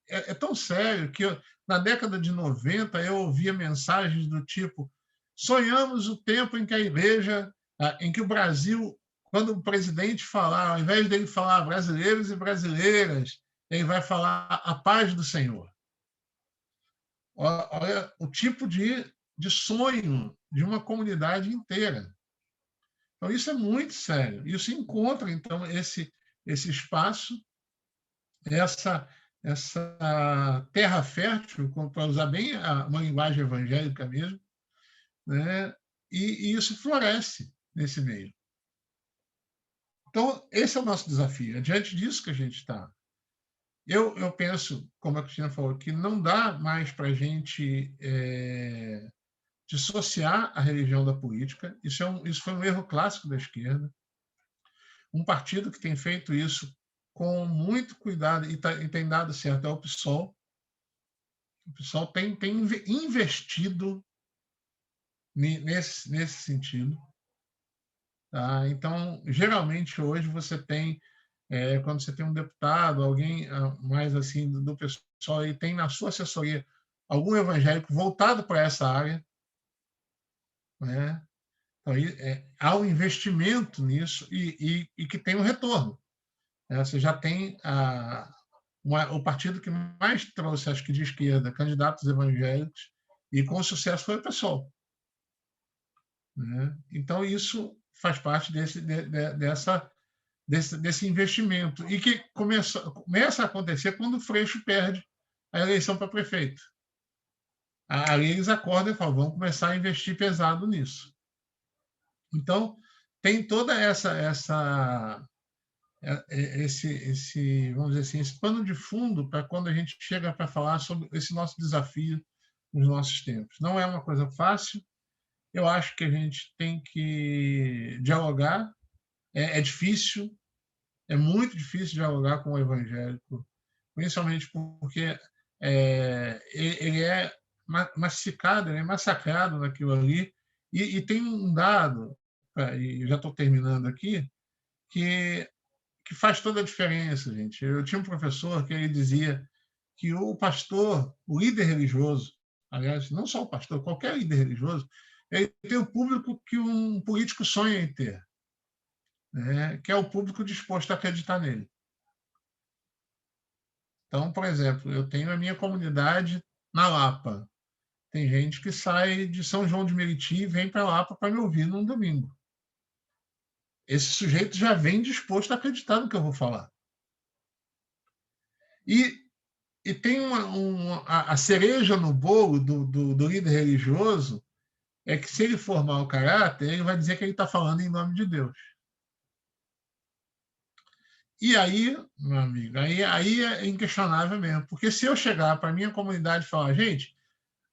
é tão sério que na década de 90 eu ouvia mensagens do tipo: sonhamos o tempo em que a igreja, em que o Brasil, quando o presidente falar, ao invés dele falar brasileiros e brasileiras, ele vai falar a paz do Senhor. Olha o tipo de sonho de uma comunidade inteira. Então, isso é muito sério. Isso encontra, então, esse espaço, essa terra fértil, para usar bem uma linguagem evangélica mesmo, né? E isso floresce nesse meio. Então, esse é o nosso desafio. É diante disso que a gente está. Eu penso, como a Cristina falou, que não dá mais para a gente dissociar a religião da política. Isso foi um erro clássico da esquerda. Um partido que tem feito isso com muito cuidado e tem dado certo é o PSOL. O PSOL tem investido nesse sentido. Tá? Então, geralmente, hoje, você tem, quando você tem um deputado, alguém mais assim do PSOL, e tem na sua assessoria algum evangélico voltado para essa área, né? Então, há um investimento nisso e que tem um retorno. Você já tem o partido que mais trouxe, acho que de esquerda, candidatos evangélicos, E com sucesso foi o PSOL. Né? Então, isso faz parte desse investimento, e que começa a acontecer quando o Freixo perde a eleição para prefeito. Aí eles acordam e falam, vamos começar a investir pesado nisso. Então, tem toda esse, vamos dizer assim, esse pano de fundo para quando a gente chega para falar sobre esse nosso desafio nos nossos tempos. Não é uma coisa fácil, eu acho que a gente tem que dialogar, é difícil, é muito difícil dialogar com o evangélico, principalmente porque ele é massificado, ele é massacrado naquilo ali, e tem um dado, e já estou terminando aqui, que faz toda a diferença, gente. Eu tinha um professor que ele dizia que o pastor, o líder religioso, aliás, não só o pastor, qualquer líder religioso, ele tem o público que um político sonha em ter, né? Que é o público disposto a acreditar nele. Então, por exemplo, eu tenho a minha comunidade na Lapa. Tem gente que sai de São João de Meriti e vem para Lapa para me ouvir num domingo. Esse sujeito já vem disposto a acreditar no que eu vou falar. E tem a cereja no bolo do líder religioso é que, se ele for mau caráter, ele vai dizer que ele está falando em nome de Deus. E aí, meu amigo, aí é inquestionável mesmo. Porque se eu chegar para a minha comunidade e falar, gente,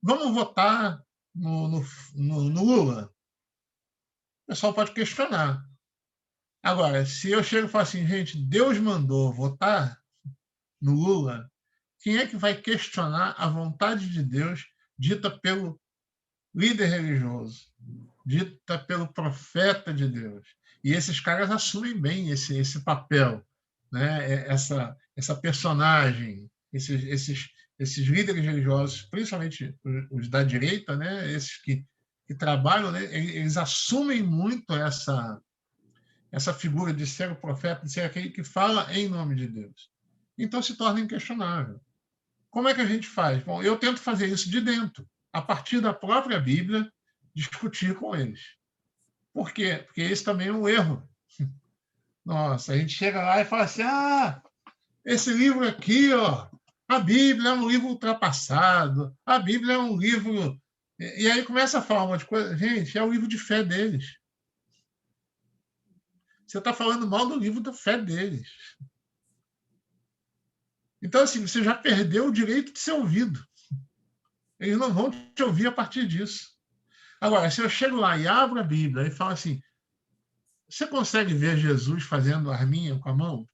vamos votar no Lula, o pessoal pode questionar. Agora, se eu chego e falo assim, gente, Deus mandou votar no Lula, quem é que vai questionar a vontade de Deus dita pelo líder religioso, dita pelo profeta de Deus? E esses caras assumem bem esse papel, né? Essa personagem, esses líderes religiosos, principalmente os da direita, né? Esses que trabalham, né? Eles assumem muito essa figura de ser o profeta, de ser aquele que fala em nome de Deus. Então se torna inquestionável. Como é que a gente faz? Bom, eu tento fazer isso de dentro, a partir da própria Bíblia, discutir com eles. Por quê? Porque esse também é um erro. Nossa, a gente chega lá e fala assim, esse livro aqui, ó, a Bíblia é um livro ultrapassado, a Bíblia é um livro... E aí começa a falar uma de coisa. Gente, é o livro de fé deles. Você está falando mal do livro da fé deles. Então, assim, você já perdeu o direito de ser ouvido. Eles não vão te ouvir a partir disso. Agora, se eu chego lá e abro a Bíblia e falo assim, você consegue ver Jesus fazendo arminha com a mão?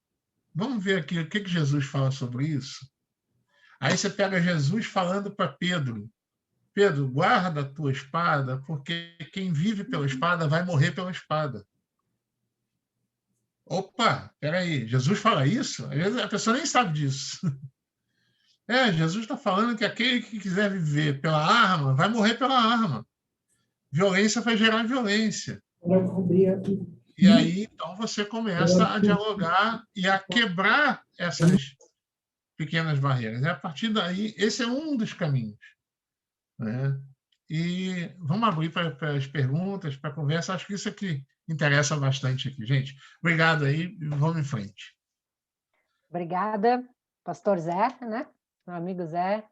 Vamos ver aqui o que Jesus fala sobre isso. Aí você pega Jesus falando para Pedro. Pedro, guarda a tua espada, porque quem vive pela espada vai morrer pela espada. Opa, peraí, Jesus fala isso? Às vezes a pessoa nem sabe disso. Jesus está falando que aquele que quiser viver pela arma vai morrer pela arma. Violência vai gerar violência. E aí, então, você começa a dialogar e a quebrar essas pequenas barreiras. A partir daí, esse é um dos caminhos. Né? E vamos abrir para as perguntas, para a conversa. Acho que isso aqui interessa bastante aqui, gente. Obrigado aí e vamos em frente. Obrigada, pastor Zé, né? Meu amigo Zé.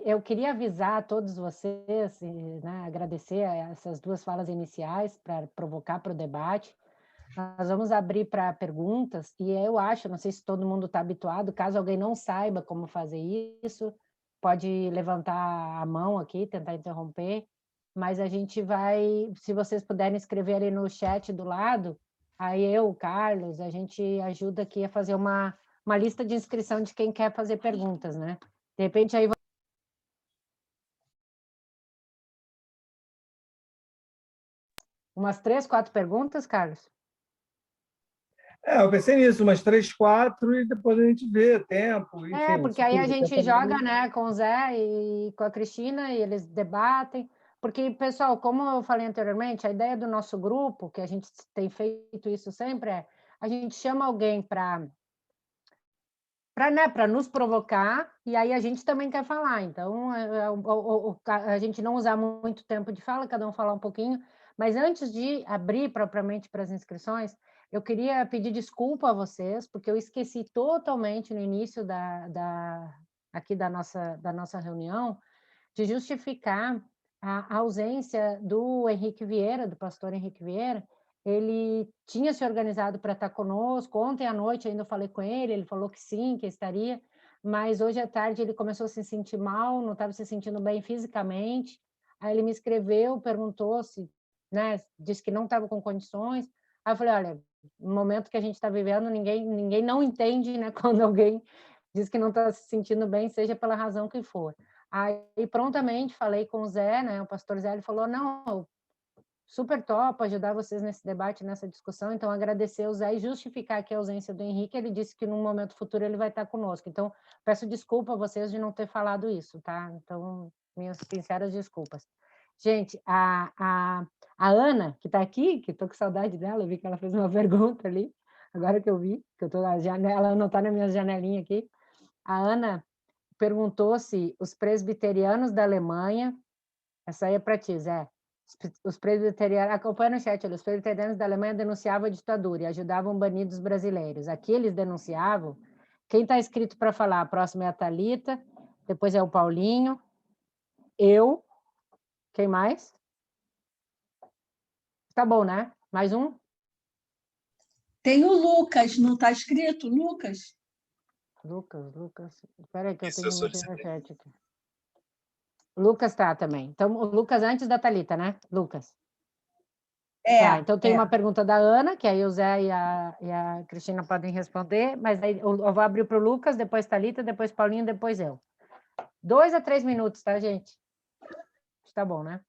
Eu queria avisar a todos vocês, né, agradecer essas duas falas iniciais para provocar para o debate. Nós vamos abrir para perguntas, e eu acho, não sei se todo mundo está habituado, caso alguém não saiba como fazer isso, pode levantar a mão aqui, tentar interromper, mas a gente vai, se vocês puderem escrever ali no chat do lado, aí eu, o Carlos, a gente ajuda aqui a fazer uma lista de inscrição de quem quer fazer perguntas, né? De repente, aí... Umas 3, 4 perguntas, Carlos? Eu pensei nisso, umas 3, 4, e depois a gente vê tempo. Enfim, porque aí a gente joga, né, com o Zé e com a Cristina, e eles debatem. Porque, pessoal, como eu falei anteriormente, a ideia do nosso grupo, que a gente tem feito isso sempre, a gente chama alguém para para nos provocar, e aí a gente também quer falar. Então, a gente não usar muito tempo de fala, cada um falar um pouquinho, mas antes de abrir propriamente para as inscrições, eu queria pedir desculpa a vocês, porque eu esqueci totalmente no início aqui da nossa reunião, de justificar a ausência do Henrique Vieira, do pastor Henrique Vieira. Ele tinha se organizado para estar conosco, ontem à noite ainda eu falei com ele falou que sim, que estaria, mas hoje à tarde ele começou a se sentir mal, não estava se sentindo bem fisicamente, aí ele me escreveu, perguntou se, né, disse que não estava com condições, aí eu falei, olha, no momento que a gente está vivendo, ninguém não entende, né, quando alguém diz que não está se sentindo bem, seja pela razão que for. Aí prontamente falei com o Zé, né, o pastor Zé, ele falou, não, eu super topo ajudar vocês nesse debate, nessa discussão, então agradecer o Zé e justificar aqui a ausência do Henrique, ele disse que num momento futuro ele vai estar conosco, então peço desculpa a vocês de não ter falado isso, tá? Então, minhas sinceras desculpas. Gente, a Ana, que está aqui, que estou com saudade dela, eu vi que ela fez uma pergunta ali, agora que eu vi, que eu estou na janela, ela não está na minha janelinha aqui, a Ana perguntou se os presbiterianos da Alemanha, essa aí é para ti, Zé, os presbiterianos, acompanha no chat, os presbiterianos da Alemanha denunciavam a ditadura e ajudavam banidos brasileiros. Aqui eles denunciavam. Quem está inscrito para falar? A próxima é a Thalita, depois é o Paulinho, eu, quem mais? Tá bom, né? Mais um? Tem o Lucas, não está escrito, Lucas? Lucas. Espera aí que Isso, eu tenho eu que mexer no solicitei. chat aqui. Lucas tá também. Então, o Lucas antes da Thalita, né? Lucas. Tá, então tem uma pergunta da Ana, que aí o Zé e a Cristina podem responder, mas aí eu vou abrir para o Lucas, depois Thalita, depois Paulinho, depois eu. 2 a 3 minutos, tá, gente? Tá bom, né?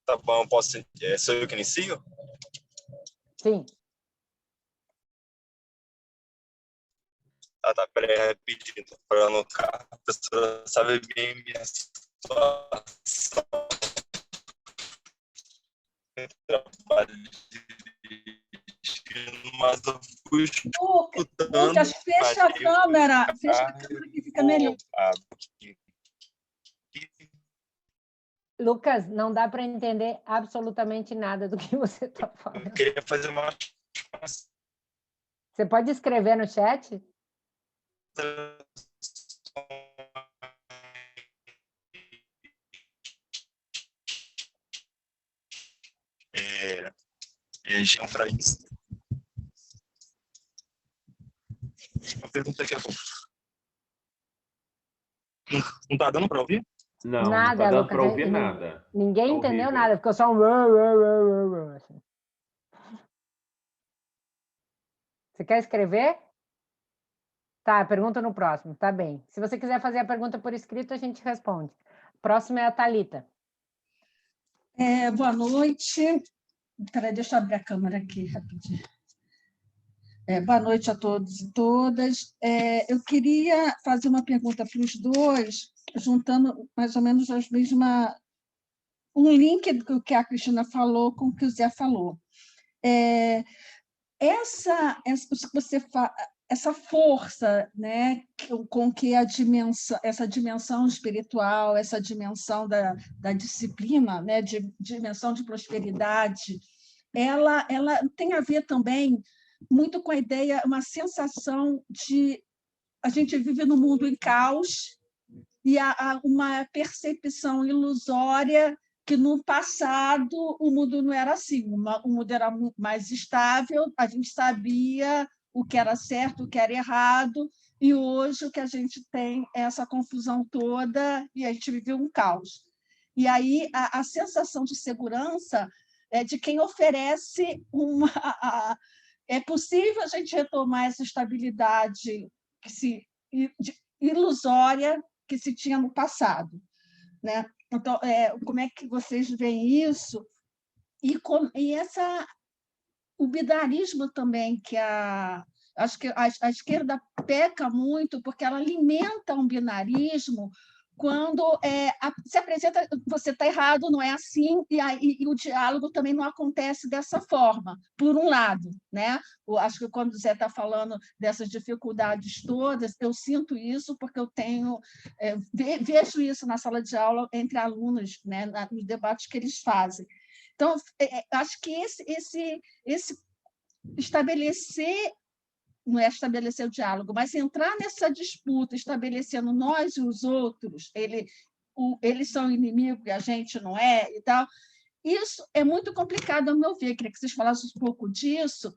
Tá bom, posso. Sou eu que inicio? Sim. Tá, peraí, rapidinho, para anotar. A pessoa sabe bem minha situação. Eu trabalho dirigindo, mas eu fui escutando. Lucas, fecha a câmera que fica melhor. Lucas, não dá para entender absolutamente nada do que você está falando. Eu queria fazer uma... Você pode escrever no chat? Região para isso. Uma pergunta que não está dando para ouvir? Não, nada, não tá dando Lucas, para ouvir nada. Ninguém Tá entendeu horrível. nada, ficou só um... Assim. Você quer escrever? Tá, pergunta no próximo, tá bem. Se você quiser fazer a pergunta por escrito, a gente responde. Próximo é a Thalita. Boa noite. Peraí, deixa eu abrir a câmera aqui rapidinho. Boa noite a todos e todas. Eu queria fazer uma pergunta para os dois, juntando mais ou menos um link do que a Cristina falou com o que o Zé falou. Essa força, né, com que essa dimensão espiritual, essa dimensão da disciplina, né, dimensão de prosperidade, ela tem a ver também muito com a ideia, uma sensação de a gente vive num mundo em caos e há uma percepção ilusória que no passado o mundo não era assim, o mundo era mais estável, a gente sabia o que era certo, o que era errado, e hoje o que a gente tem é essa confusão toda e a gente vive um caos. E aí a sensação de segurança é de quem oferece é possível a gente retomar essa estabilidade ilusória que se tinha no passado, né? Então, como é que vocês veem isso? E o bidarismo também, que acho que a esquerda peca muito, porque ela alimenta um binarismo quando se apresenta, você está errado, não é assim, e o diálogo também não acontece dessa forma, por um lado, né? Eu acho que quando o Zé está falando dessas dificuldades todas, eu sinto isso porque eu vejo isso na sala de aula entre alunos, né? Nos debates que eles fazem. Então, acho que esse estabelecer, não é estabelecer o diálogo, mas entrar nessa disputa, estabelecendo nós e os outros, eles são inimigos e a gente não é, e tal. Isso é muito complicado, ao meu ver. Queria que vocês falassem um pouco disso.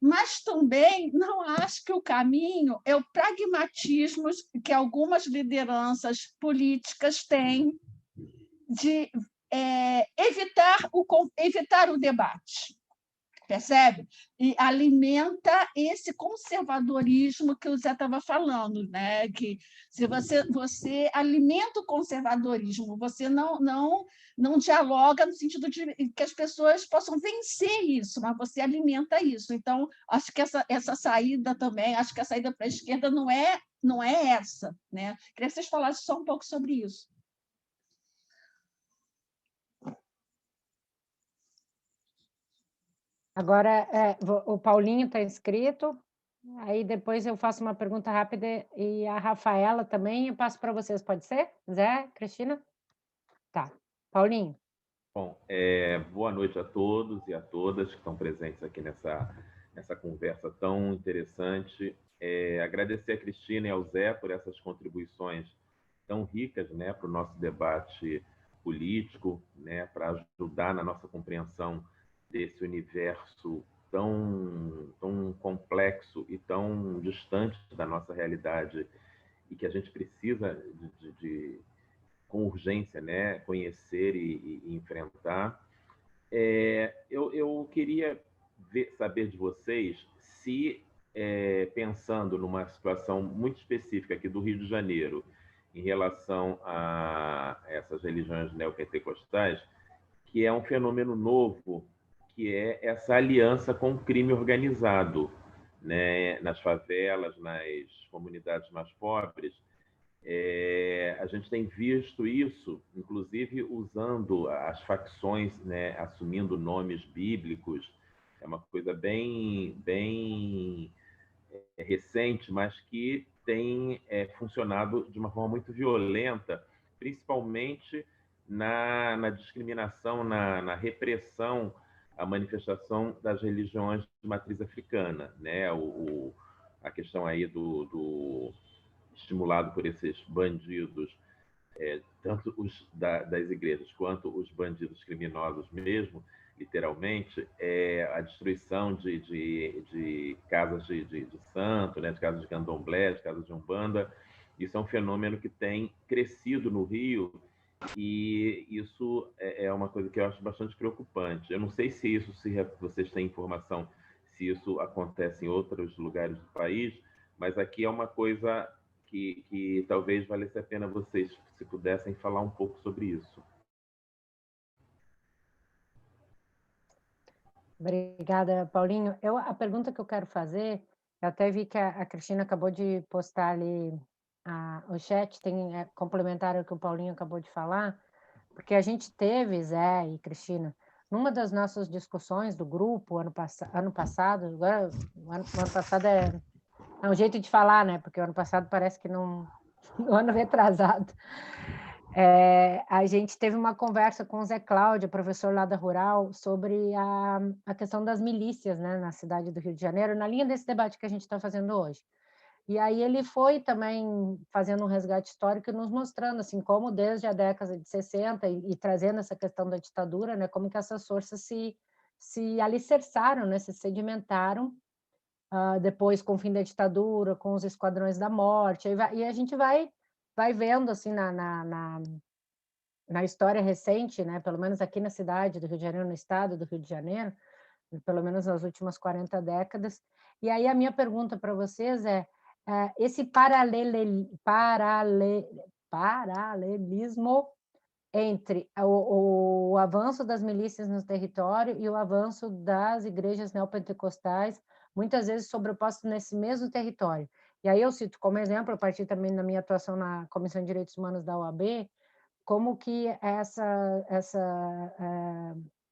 Mas também não acho que o caminho é o pragmatismo que algumas lideranças políticas têm de evitar o debate. Percebe? E alimenta esse conservadorismo que o Zé estava falando, né? Que se você alimenta o conservadorismo, você não dialoga no sentido de que as pessoas possam vencer isso, mas você alimenta isso. Então, acho que essa saída também, acho que a saída para a esquerda não é essa, né? Queria que vocês falassem só um pouco sobre isso. Agora, o Paulinho está inscrito, aí depois eu faço uma pergunta rápida e a Rafaela também, eu passo para vocês, pode ser? Zé, Cristina? Tá. Paulinho. Bom, boa noite a todos e a todas que estão presentes aqui nessa conversa tão interessante. Agradecer a Cristina e ao Zé por essas contribuições tão ricas, né, para o nosso debate político, né, para ajudar na nossa compreensão desse universo tão complexo e tão distante da nossa realidade e que a gente precisa com urgência, né, conhecer e enfrentar. Eu queria saber de vocês se, pensando numa situação muito específica aqui do Rio de Janeiro, em relação a essas religiões neopentecostais, que é um fenômeno novo, que é essa aliança com o crime organizado, né, nas favelas, nas comunidades mais pobres. A gente tem visto isso, inclusive usando as facções, né, assumindo nomes bíblicos. É uma coisa bem recente, mas que tem funcionado de uma forma muito violenta, principalmente na discriminação, na repressão à manifestação das religiões de matriz africana, né? A questão aí estimulado por esses bandidos, tanto os das igrejas quanto os bandidos criminosos mesmo, literalmente, a destruição de casas de santo, né, de casas de candomblé, de casas de umbanda. Isso é um fenômeno que tem crescido no Rio e isso é uma coisa que eu acho bastante preocupante. Eu não sei se vocês têm informação se isso acontece em outros lugares do país, mas aqui é uma coisa que talvez valesse a pena vocês, se pudessem, falar um pouco sobre isso. Obrigada, Paulinho. A pergunta que eu quero fazer, eu até vi que a Cristina acabou de postar ali o chat, tem complementar ao que o Paulinho acabou de falar, porque a gente teve, Zé e Cristina, numa das nossas discussões do grupo ano passado, agora, o ano passado é um jeito de falar, né? Porque o ano passado parece que não... No ano retrasado. A gente teve uma conversa com o Zé Cláudio, professor lá da Rural, sobre a questão das milícias, né, na cidade do Rio de Janeiro, na linha desse debate que a gente está fazendo hoje. E aí ele foi também fazendo um resgate histórico e nos mostrando assim, como desde a década de 60 e trazendo essa questão da ditadura, né, como que essas forças se alicerçaram, né, se sedimentaram, depois com o fim da ditadura, com os esquadrões da morte, e a gente vai vendo assim na história recente, né, pelo menos aqui na cidade do Rio de Janeiro, no estado do Rio de Janeiro, pelo menos nas últimas 40 décadas. E aí a minha pergunta para vocês esse paralelismo entre o avanço das milícias no território e o avanço das igrejas neopentecostais, muitas vezes sobrepostos nesse mesmo território. E aí eu cito como exemplo, a partir também da minha atuação na Comissão de Direitos Humanos da OAB, como que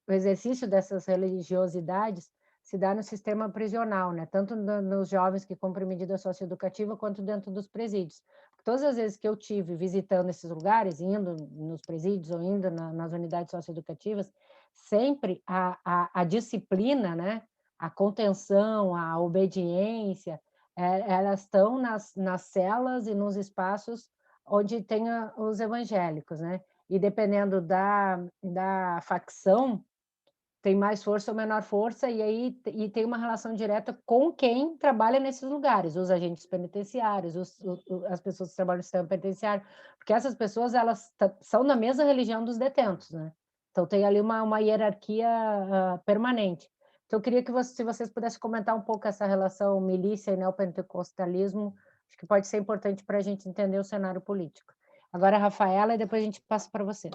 o exercício dessas religiosidades se dá no sistema prisional, né? Tanto nos jovens que cumprem medida socioeducativa, quanto dentro dos presídios. Todas as vezes que eu tive visitando esses lugares, indo nos presídios ou indo nas unidades socioeducativas, sempre a disciplina, né? A contenção, a obediência, elas estão nas celas e nos espaços onde tem os evangélicos, né? E dependendo da facção, tem mais força ou menor força, e tem uma relação direta com quem trabalha nesses lugares, os agentes penitenciários, as pessoas que trabalham no sistema penitenciário, porque essas pessoas, elas são da mesma religião dos detentos, né? Então tem ali uma hierarquia permanente. Então eu queria que se vocês pudessem comentar um pouco essa relação milícia e neopentecostalismo, acho que pode ser importante para a gente entender o cenário político. Agora a Rafaela, e depois a gente passa para vocês.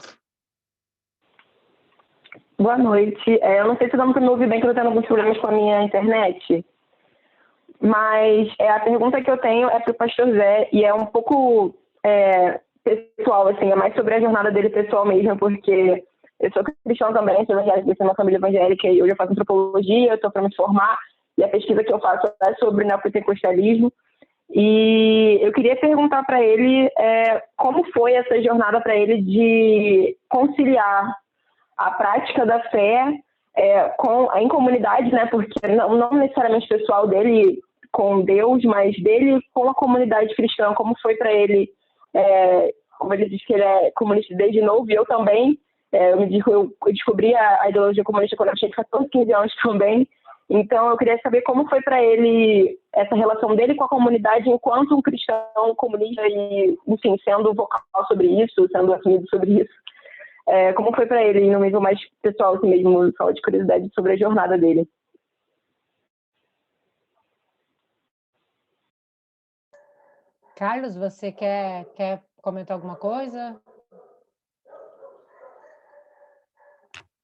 Boa noite. Eu não sei se dá para me ouvir bem, que eu estou tendo alguns problemas com a minha internet. Mas a pergunta que eu tenho é para o pastor Zé, e é um pouco pessoal, assim, é mais sobre a jornada dele pessoal mesmo, porque eu sou cristã também, sou evangélica, sou uma família evangélica, e eu já faço antropologia, estou para me formar, e a pesquisa que eu faço é sobre neopentecostalismo. E eu queria perguntar para ele como foi essa jornada para ele de conciliar a prática da fé em comunidade, né? Porque não necessariamente pessoal dele com Deus, mas dele com a comunidade cristã. Como foi para ele, como ele diz que ele é comunista desde novo, e eu também, eu descobri a ideologia comunista quando eu tinha 14, 15 anos também. Então, eu queria saber como foi para ele essa relação dele com a comunidade enquanto um cristão comunista e, enfim, sendo vocal sobre isso, sendo assumido sobre isso. Como foi para ele, no nível mais pessoal, assim mesmo, só de curiosidade sobre a jornada dele? Carlos, você quer comentar alguma coisa?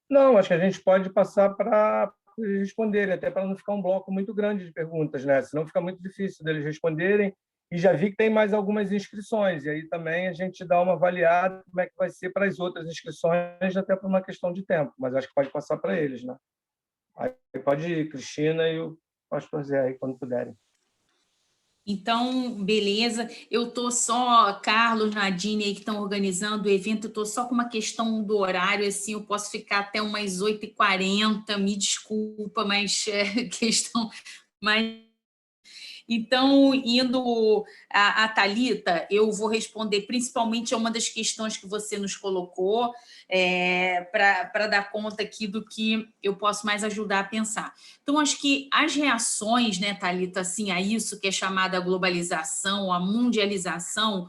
Não, acho que a gente pode passar para eles responderem, até para não ficar um bloco muito grande de perguntas, né? Senão fica muito difícil deles responderem. E já vi que tem mais algumas inscrições, e aí também a gente dá uma avaliada como é que vai ser para as outras inscrições, até por uma questão de tempo, mas acho que pode passar para eles, né? Aí pode ir, Cristina e o pastor Zé, aí, quando puderem. Então, beleza. Eu estou só, Carlos, Nadine, aí que estão organizando o evento, eu estou só com uma questão do horário, assim, eu posso ficar até umas 8h40, me desculpa, mas é questão mais... Então, indo a Thalita, eu vou responder principalmente a uma das questões que você nos colocou, para dar conta aqui do que eu posso mais ajudar a pensar. Então, acho que as reações, né, Thalita, assim, a isso que é chamada a globalização, a mundialização,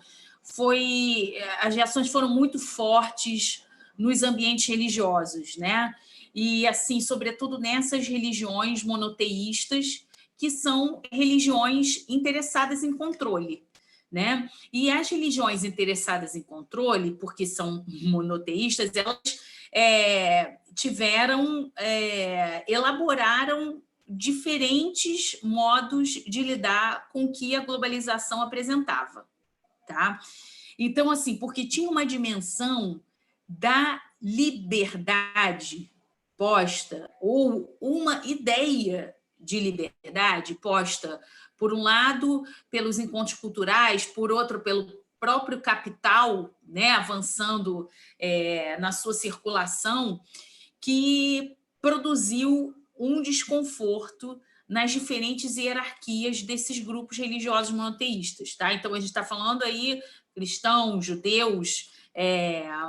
as reações foram muito fortes nos ambientes religiosos, né? E, assim, sobretudo nessas religiões monoteístas, que são religiões interessadas em controle, né? E as religiões interessadas em controle, porque são monoteístas, elas elaboraram diferentes modos de lidar com o que a globalização apresentava, tá? Então, assim, porque tinha uma dimensão da liberdade posta, ou uma ideia de liberdade posta, por um lado, pelos encontros culturais, por outro, pelo próprio capital, né, avançando na sua circulação, que produziu um desconforto nas diferentes hierarquias desses grupos religiosos monoteístas. Tá? Então, a gente está falando aí cristãos, judeus,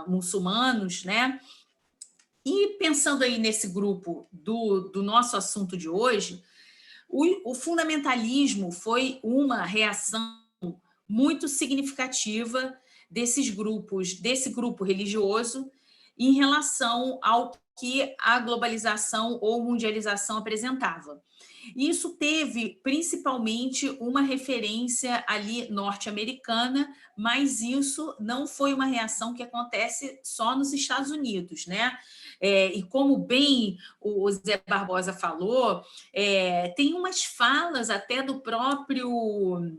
muçulmanos, né? E pensando aí nesse grupo do nosso assunto de hoje, o fundamentalismo foi uma reação muito significativa desses grupos, desse grupo religioso, em relação ao que a globalização ou mundialização apresentava. Isso teve principalmente uma referência ali norte-americana, mas isso não foi uma reação que acontece só nos Estados Unidos, né? E como bem o Zé Barbosa falou, tem umas falas até do próprio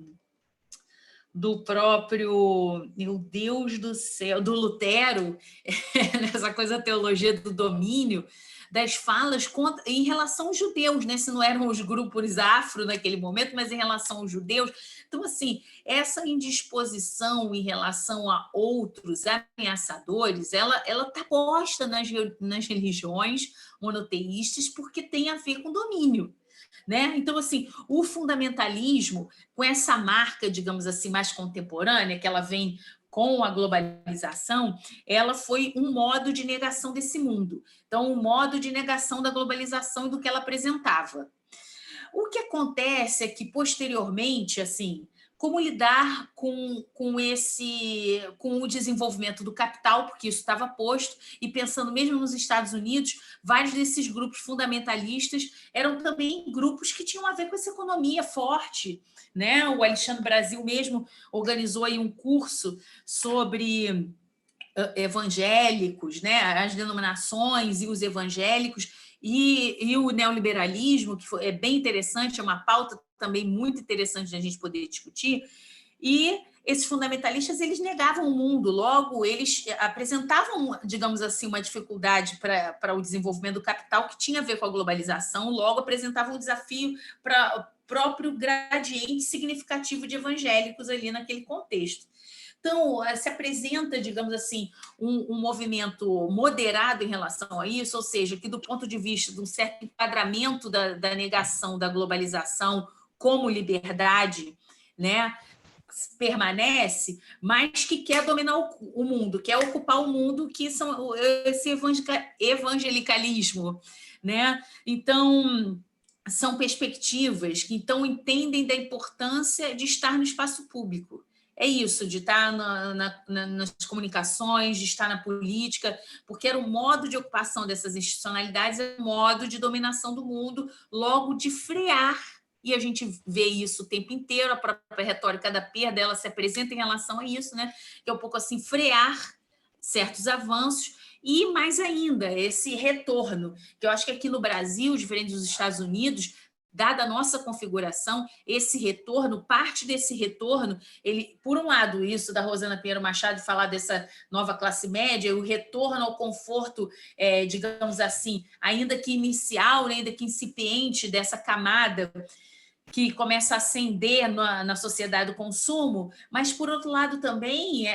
do próprio, meu Deus do céu, do Lutero, nessa coisa da teologia do domínio, das falas em relação aos judeus, né? Se não eram os grupos afro naquele momento, mas em relação aos judeus. Então, assim, essa indisposição em relação a outros ameaçadores, ela está posta nas religiões monoteístas porque tem a ver com domínio. Né? Então, assim, o fundamentalismo, com essa marca, digamos assim, mais contemporânea, que ela vem com a globalização, ela foi um modo de negação desse mundo. Então, um modo de negação da globalização e do que ela apresentava. O que acontece é que, posteriormente, assim, como lidar com o desenvolvimento do capital, porque isso estava posto, e pensando mesmo nos Estados Unidos, vários desses grupos fundamentalistas eram também grupos que tinham a ver com essa economia forte, né? O Alexandre Brasil mesmo organizou aí um curso sobre evangélicos, né? As denominações e os evangélicos, e o neoliberalismo, que é bem interessante, é uma pauta também muito interessante de a gente poder discutir, e esses fundamentalistas, eles negavam o mundo, logo eles apresentavam, digamos assim, uma dificuldade para o desenvolvimento do capital que tinha a ver com a globalização, logo apresentavam um desafio para o próprio gradiente significativo de evangélicos ali naquele contexto. Então, se apresenta, digamos assim, um movimento moderado em relação a isso, ou seja, que do ponto de vista de um certo enquadramento da negação da globalização como liberdade, né, permanece, mas que quer dominar o mundo, quer ocupar o mundo, que são esse evangelicalismo, né? Então, são perspectivas que então entendem da importância de estar no espaço público. É isso, de estar nas comunicações, de estar na política, porque era um modo de ocupação dessas institucionalidades, é um modo de dominação do mundo, logo de frear, e a gente vê isso o tempo inteiro, a própria retórica da perda, ela se apresenta em relação a isso, né? Que é um pouco assim, frear certos avanços, e mais ainda, esse retorno, que eu acho que aqui no Brasil, diferente dos Estados Unidos, dada a nossa configuração, esse retorno, parte desse retorno, ele, por um lado, isso da Rosana Pinheiro Machado, falar dessa nova classe média, o retorno ao conforto, digamos assim, ainda que inicial, ainda que incipiente dessa camada que começa a ascender na sociedade do consumo, mas, por outro lado, também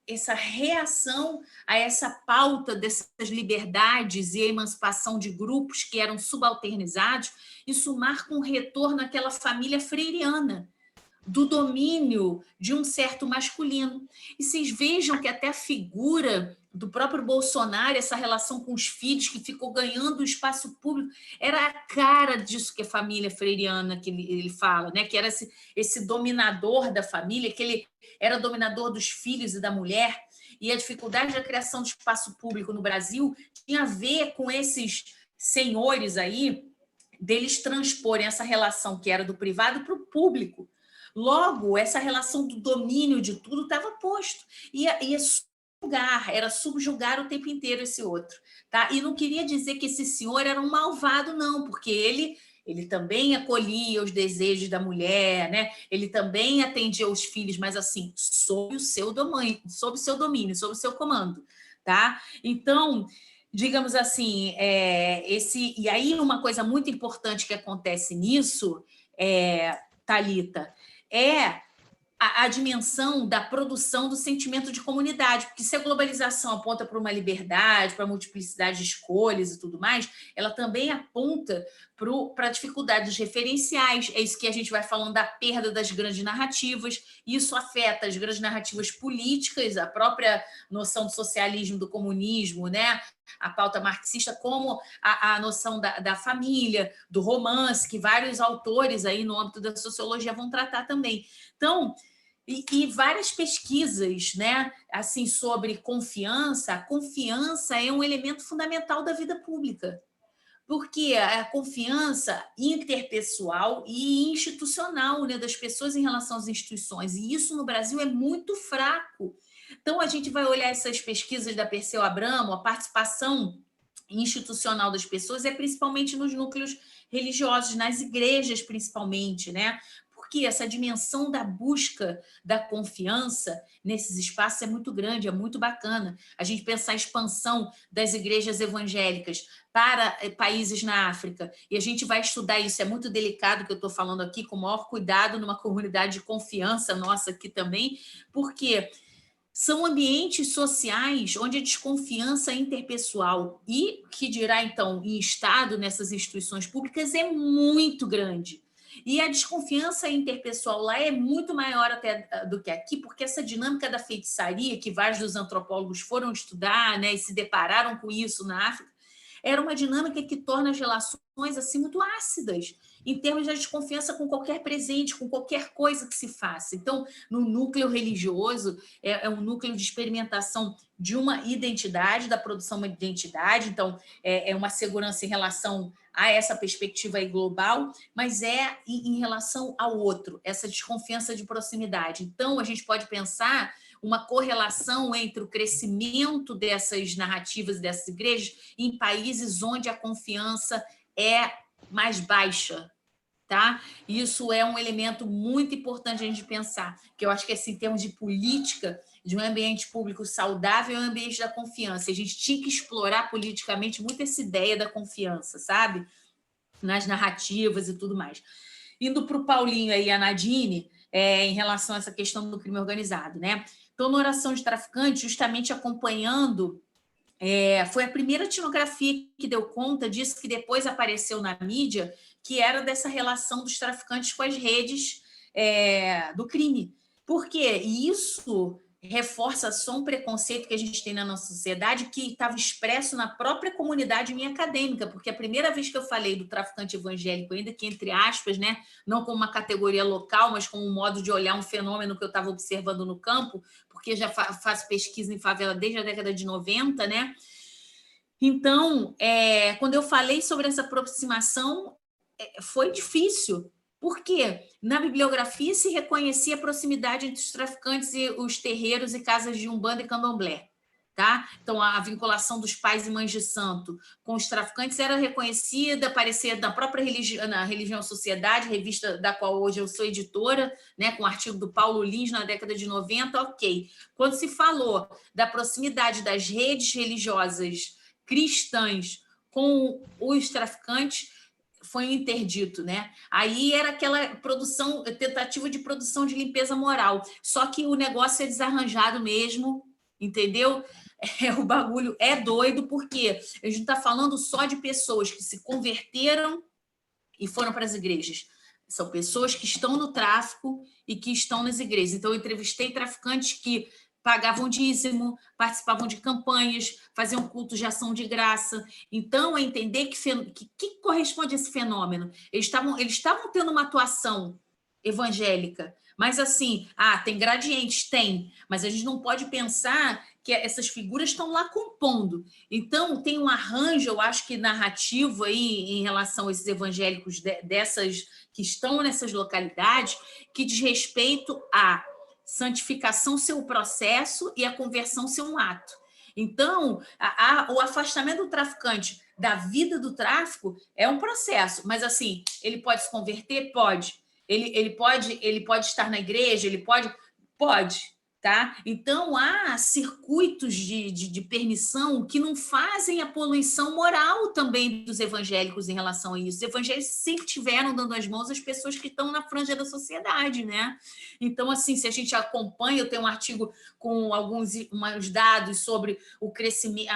essa reação a essa pauta dessas liberdades e a emancipação de grupos que eram subalternizados, isso marca um retorno àquela família freiriana, do domínio de um certo masculino. E vocês vejam que até a figura do próprio Bolsonaro, essa relação com os filhos, que ficou ganhando o espaço público, era a cara disso que a família freiriana, que ele fala, né? Que era esse dominador da família, que ele era dominador dos filhos e da mulher, e a dificuldade da criação de espaço público no Brasil tinha a ver com esses senhores aí, deles transporem essa relação que era do privado para o público. Logo, essa relação do domínio de tudo estava posto. Era subjugar o tempo inteiro esse outro. Tá? E não queria dizer que esse senhor era um malvado, não, porque ele também acolhia os desejos da mulher, né? Ele também atendia os filhos, mas assim, sob o seu domínio, sob o seu comando. Tá? Então, digamos assim, e aí uma coisa muito importante que acontece nisso, Thalita, é a dimensão da produção do sentimento de comunidade, porque se a globalização aponta para uma liberdade, para a multiplicidade de escolhas e tudo mais, ela também aponta para a dificuldade dos referenciais. É isso que a gente vai falando da perda das grandes narrativas, isso afeta as grandes narrativas políticas, a própria noção do socialismo, do comunismo, né? A pauta marxista, como a noção da família, do romance, que vários autores aí no âmbito da sociologia vão tratar também. Então, e várias pesquisas, né, assim, sobre confiança. A confiança é um elemento fundamental da vida pública, porque a confiança interpessoal e institucional, né, das pessoas em relação às instituições, e isso no Brasil é muito fraco. Então, a gente vai olhar essas pesquisas da Perseu Abramo, a participação institucional das pessoas é principalmente nos núcleos religiosos, nas igrejas principalmente, né? porque essa dimensão da busca da confiança nesses espaços é muito grande, é muito bacana. A gente pensar a expansão das igrejas evangélicas para países na África, e a gente vai estudar isso, é muito delicado que eu estou falando aqui, com o maior cuidado, numa comunidade de confiança nossa aqui também, porque são ambientes sociais onde a desconfiança interpessoal e, que dirá então, em Estado, nessas instituições públicas, é muito grande. E a desconfiança interpessoal lá é muito maior até do que aqui, porque essa dinâmica da feitiçaria, que vários dos antropólogos foram estudar, né, e se depararam com isso na África, era uma dinâmica que torna as relações assim muito ácidas, em termos de desconfiança com qualquer presente, com qualquer coisa que se faça. Então, no núcleo religioso, é um núcleo de experimentação de uma identidade, da produção de uma identidade, então é uma segurança em relação a essa perspectiva aí global, mas é em relação ao outro, essa desconfiança de proximidade. Então, a gente pode pensar uma correlação entre o crescimento dessas narrativas, dessas igrejas, em países onde a confiança é mais baixa, tá? Isso é um elemento muito importante a gente pensar, que eu acho que assim, em termos de política, de um ambiente público saudável, é um ambiente da confiança. A gente tinha que explorar politicamente muito essa ideia da confiança, sabe? Nas narrativas e tudo mais. Indo para o Paulinho aí, a Nadine, em relação a essa questão do crime organizado, né? Então, na Oração de Traficante, justamente acompanhando, foi a primeira etnografia que deu conta disso, que depois apareceu na mídia, que era dessa relação dos traficantes com as redes do crime. Por quê? E isso reforça só um preconceito que a gente tem na nossa sociedade, que estava expresso na própria comunidade minha acadêmica, porque a primeira vez que eu falei do traficante evangélico, ainda que entre aspas, né, não como uma categoria local, mas como um modo de olhar um fenômeno que eu estava observando no campo, porque já faço pesquisa em favela desde a década de 90, né? Então, quando eu falei sobre essa aproximação, foi difícil. Por quê? Na bibliografia se reconhecia a proximidade entre os traficantes e os terreiros e casas de Umbanda e Candomblé. Tá? Então, a vinculação dos pais e mães de santo com os traficantes era reconhecida, aparecia na própria religião Sociedade, revista da qual hoje eu sou editora, né, com o artigo do Paulo Lins na década de 90, ok. Quando se falou da proximidade das redes religiosas cristãs com os traficantes, foi um interdito, né? Aí era aquela tentativa de produção de limpeza moral. Só que o negócio é desarranjado mesmo, entendeu? O bagulho é doido, porque a gente não está falando só de pessoas que se converteram e foram para as igrejas. São pessoas que estão no tráfico e que estão nas igrejas. Então, eu entrevistei traficantes que pagavam dízimo, participavam de campanhas, faziam cultos de ação de graça. Então, é entender que corresponde a esse fenômeno. Eles estavam tendo uma atuação evangélica, mas assim, tem gradientes? Tem, mas a gente não pode pensar que essas figuras estão lá compondo. Então, tem um arranjo, eu acho que narrativo aí em relação a esses evangélicos dessas que estão nessas localidades, que diz respeito a santificação ser o processo e a conversão ser um ato. Então, o afastamento do traficante da vida do tráfico é um processo, mas assim, ele pode se converter? Pode. Ele pode estar na igreja? Ele pode? Pode. Tá? Então, há circuitos de permissão que não fazem a poluição moral também dos evangélicos em relação a isso. Os evangélicos sempre tiveram dando as mãos às pessoas que estão na franja da sociedade, né? Então, assim, se a gente acompanha, eu tenho um artigo com alguns dados sobre o crescimento,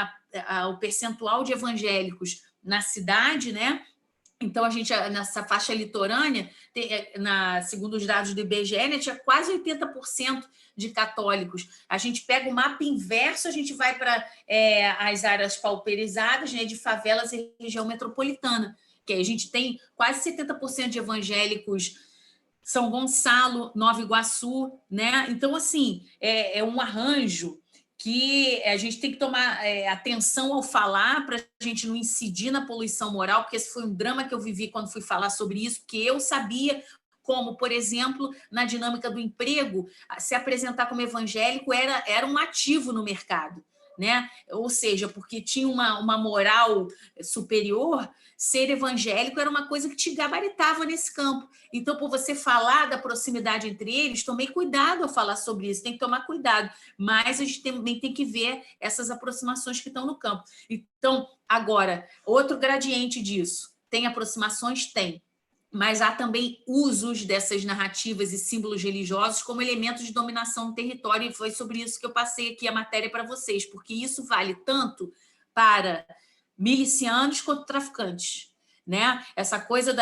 o percentual de evangélicos na cidade, né? Então, a gente, nessa faixa litorânea, segundo os dados do IBGE, né, tinha quase 80% de católicos. A gente pega o mapa inverso, a gente vai para as áreas pauperizadas, né, de favelas e região metropolitana, que aí a gente tem quase 70% de evangélicos São Gonçalo, Nova Iguaçu, né? Então, assim, é um arranjo que a gente tem que tomar atenção ao falar para a gente não incidir na poluição moral, porque esse foi um drama que eu vivi quando fui falar sobre isso, porque eu sabia como, por exemplo, na dinâmica do emprego, se apresentar como evangélico era um ativo no mercado, né? Ou seja, porque tinha uma moral superior, ser evangélico era uma coisa que te gabaritava nesse campo. Então, por você falar da proximidade entre eles, tomei cuidado ao falar sobre isso, tem que tomar cuidado, mas a gente também tem que ver essas aproximações que estão no campo. Então, agora, outro gradiente disso, tem aproximações? Tem. Mas há também usos dessas narrativas e símbolos religiosos como elementos de dominação no território, e foi sobre isso que eu passei aqui a matéria para vocês, porque isso vale tanto para milicianos quanto traficantes, né? Essa coisa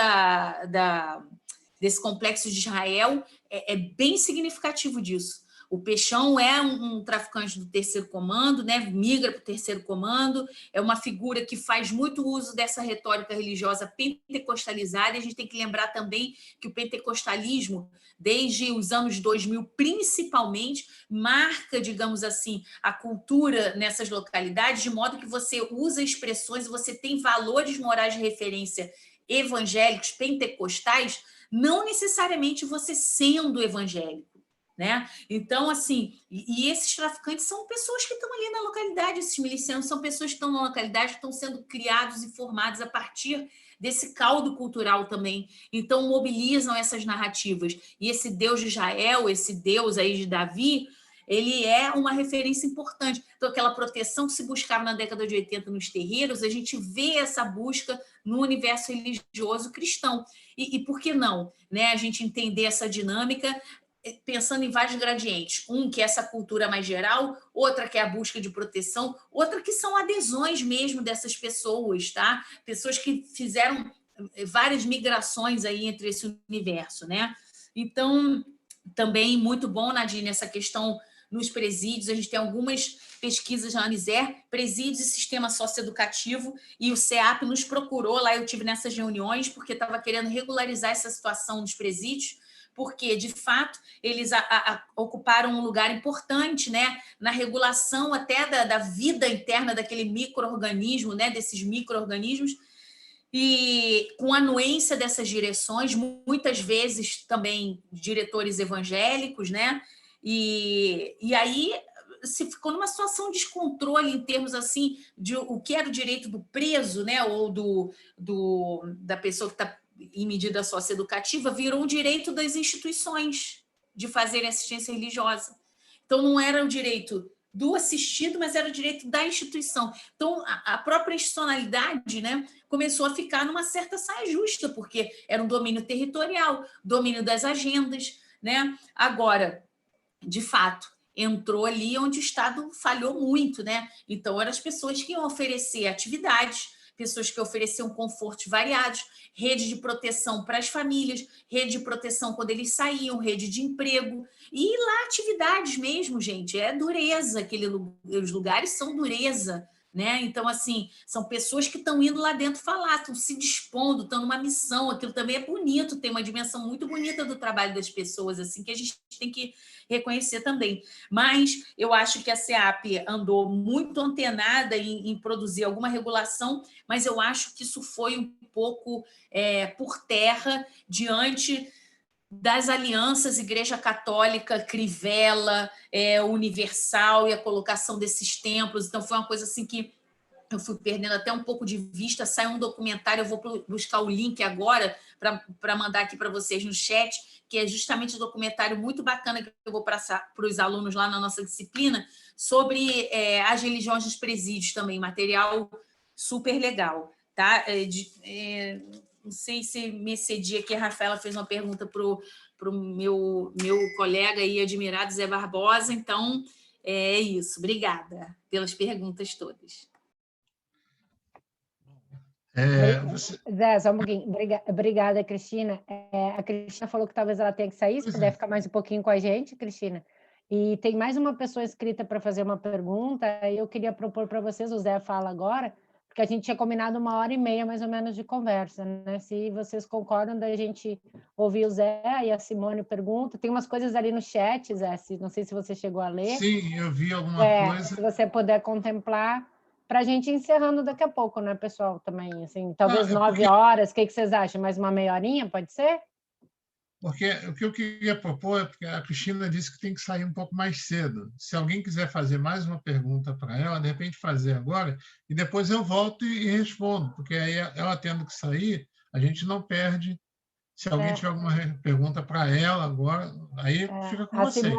desse complexo de Israel é bem significativo disso. O Peixão é um traficante do terceiro comando, né? Migra para o terceiro comando, é uma figura que faz muito uso dessa retórica religiosa pentecostalizada, e a gente tem que lembrar também que o pentecostalismo, desde os anos 2000, principalmente, marca, digamos assim, a cultura nessas localidades, de modo que você usa expressões, você tem valores morais de referência evangélicos, pentecostais, não necessariamente você sendo evangélico, né? Então, assim, e esses traficantes são pessoas que estão ali na localidade, esses milicianos são pessoas que estão na localidade, que estão sendo criados e formados a partir desse caldo cultural também. Então, mobilizam essas narrativas. E esse Deus de Israel, esse Deus aí de Davi, ele é uma referência importante. Então, aquela proteção que se buscava na década de 80 nos terreiros, a gente vê essa busca no universo religioso cristão. E por que não, né? A gente entender essa dinâmica pensando em vários gradientes. Um, que é essa cultura mais geral, outra que é a busca de proteção, outra que são adesões mesmo dessas pessoas, tá? Pessoas que fizeram várias migrações aí entre esse universo, né? Então, também muito bom, Nadine, essa questão nos presídios. A gente tem algumas pesquisas na Aniser, presídios e sistema socioeducativo, e o CEAP nos procurou lá, eu tive nessas reuniões, porque estava querendo regularizar essa situação dos presídios, porque, de fato, eles ocuparam um lugar importante, né, na regulação até da vida interna daquele micro-organismo, né, desses micro-organismos, e com a anuência dessas direções, muitas vezes também diretores evangélicos, né, e aí se ficou numa situação de descontrole em termos assim de o que era o direito do preso, né, ou da pessoa que está em medida socioeducativa, virou um direito das instituições de fazerem assistência religiosa. Então, não era o direito do assistido, mas era o direito da instituição. Então, a própria institucionalidade, né, começou a ficar numa certa saia justa, porque era um domínio territorial, domínio das agendas, né? Agora, de fato, entrou ali onde o Estado falhou muito, né? Então, eram as pessoas que iam oferecer atividades, pessoas que ofereciam confortos variados, rede de proteção para as famílias, rede de proteção quando eles saíam, rede de emprego, e lá atividades mesmo, gente, é dureza, os lugares são dureza, né? Então, assim, são pessoas que estão indo lá dentro falar, estão se dispondo, estão numa missão, aquilo também é bonito, tem uma dimensão muito bonita do trabalho das pessoas, assim, que a gente tem que reconhecer também. Mas eu acho que a CEAP andou muito antenada em produzir alguma regulação, mas eu acho que isso foi um pouco por terra diante das alianças Igreja Católica, Crivella, Universal e a colocação desses templos. Então, foi uma coisa assim que eu fui perdendo até um pouco de vista. Saiu um documentário, eu vou buscar o link agora para mandar aqui para vocês no chat, que é justamente um documentário muito bacana que eu vou passar para os alunos lá na nossa disciplina, sobre as religiões dos presídios também, material super legal, tá? Não sei se me excedi aqui, a Rafaela fez uma pergunta para o meu colega e admirado Zé Barbosa, então é isso. Obrigada pelas perguntas todas. Zé, só um pouquinho. Obrigada, Cristina. A Cristina falou que talvez ela tenha que sair, se puder ficar mais um pouquinho com a gente, Cristina. E tem mais uma pessoa inscrita para fazer uma pergunta, e eu queria propor para vocês, o Zé fala agora, porque a gente tinha combinado 1h30, mais ou menos, de conversa, né? Se vocês concordam da gente ouvir o Zé e a Simone pergunta. Tem umas coisas ali no chat, Zé, não sei se você chegou a ler. Sim, eu vi alguma coisa. Se você puder contemplar, para a gente ir encerrando daqui a pouco, né, pessoal? Também, assim, talvez 9 horas. O que vocês acham? Mais uma meia horinha, pode ser? Porque o que eu queria propor é porque a Cristina disse que tem que sair um pouco mais cedo. Se alguém quiser fazer mais uma pergunta para ela, de repente fazer agora, e depois eu volto e respondo, porque aí ela tendo que sair, a gente não perde. Se alguém tiver alguma pergunta para ela agora, aí fica com vocês.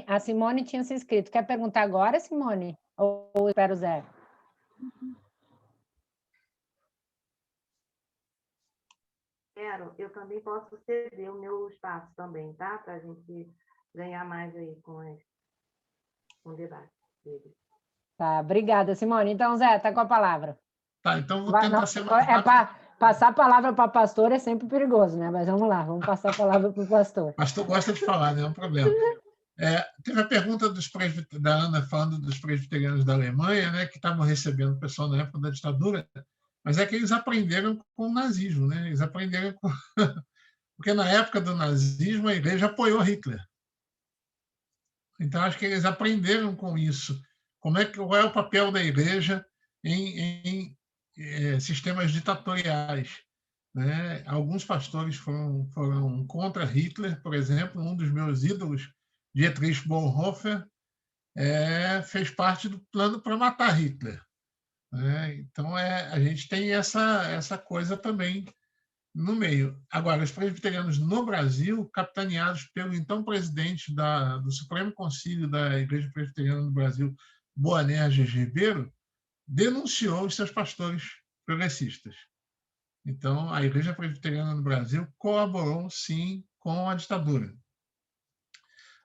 A Simone tinha se inscrito. Quer perguntar agora, Simone? Ou espera o Zé? Eu também posso ceder o meu espaço também, tá? Para a gente ganhar mais aí com o debate dele. Tá, obrigada, Simone. Então, Zé, está com a palavra. Tá, então vou tentar ser mais rápido. Passar a palavra para o pastor é sempre perigoso, né? Mas vamos lá, vamos passar a palavra para o pastor. O pastor gosta de falar, não é um problema. Teve a pergunta da Ana falando dos presbiterianos da Alemanha, né, que estavam recebendo o pessoal na época da ditadura, mas é que eles aprenderam com o nazismo, né? Eles aprenderam com... Porque na época do nazismo a igreja apoiou Hitler. Então acho que eles aprenderam com isso. Qual é o papel da igreja em sistemas ditatoriais, né? Alguns pastores foram contra Hitler, por exemplo. Um dos meus ídolos, Dietrich Bonhoeffer, fez parte do plano para matar Hitler. Então, a gente tem essa coisa também no meio. Agora, os presbiterianos no Brasil, capitaneados pelo então presidente do Supremo Concílio da Igreja Presbiteriana do Brasil, Boanerges Ribeiro, denunciou os seus pastores progressistas. Então, a Igreja Presbiteriana no Brasil colaborou, sim, com a ditadura.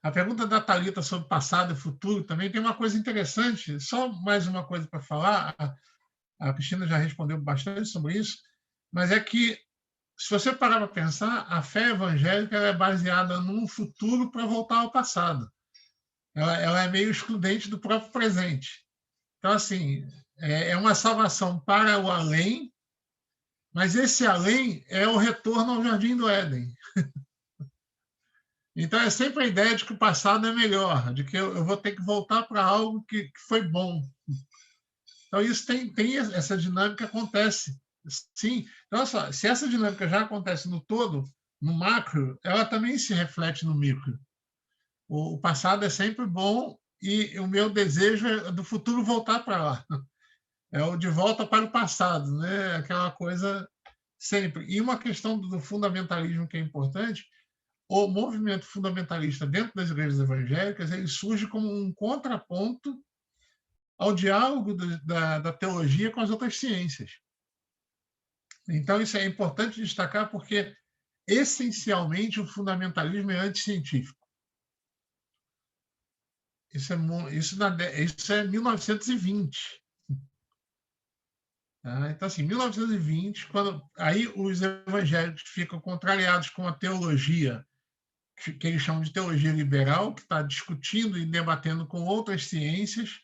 A pergunta da Thalita sobre passado e futuro também tem uma coisa interessante, só mais uma coisa para falar, a Cristina já respondeu bastante sobre isso, mas é que, se você parar para pensar, a fé evangélica é baseada num futuro para voltar ao passado. Ela é meio excludente do próprio presente. Então, assim, é uma salvação para o além, mas esse além é o retorno ao Jardim do Éden. Então, é sempre a ideia de que o passado é melhor, de que eu vou ter que voltar para algo que foi bom. Então, isso tem essa dinâmica acontece. Sim. Então, só, se essa dinâmica já acontece no todo, no macro, ela também se reflete no micro. O passado é sempre bom e o meu desejo é do futuro voltar para lá. É o de volta para o passado, né? Aquela coisa sempre. E uma questão do fundamentalismo que é importante, o movimento fundamentalista dentro das igrejas evangélicas, ele surge como um contraponto ao diálogo da teologia com as outras ciências. Então, isso é importante destacar porque, essencialmente, o fundamentalismo é anticientífico. Isso é 1920. Então, assim, 1920, quando aí os evangélicos ficam contrariados com a teologia, que eles chamam de teologia liberal, que está discutindo e debatendo com outras ciências,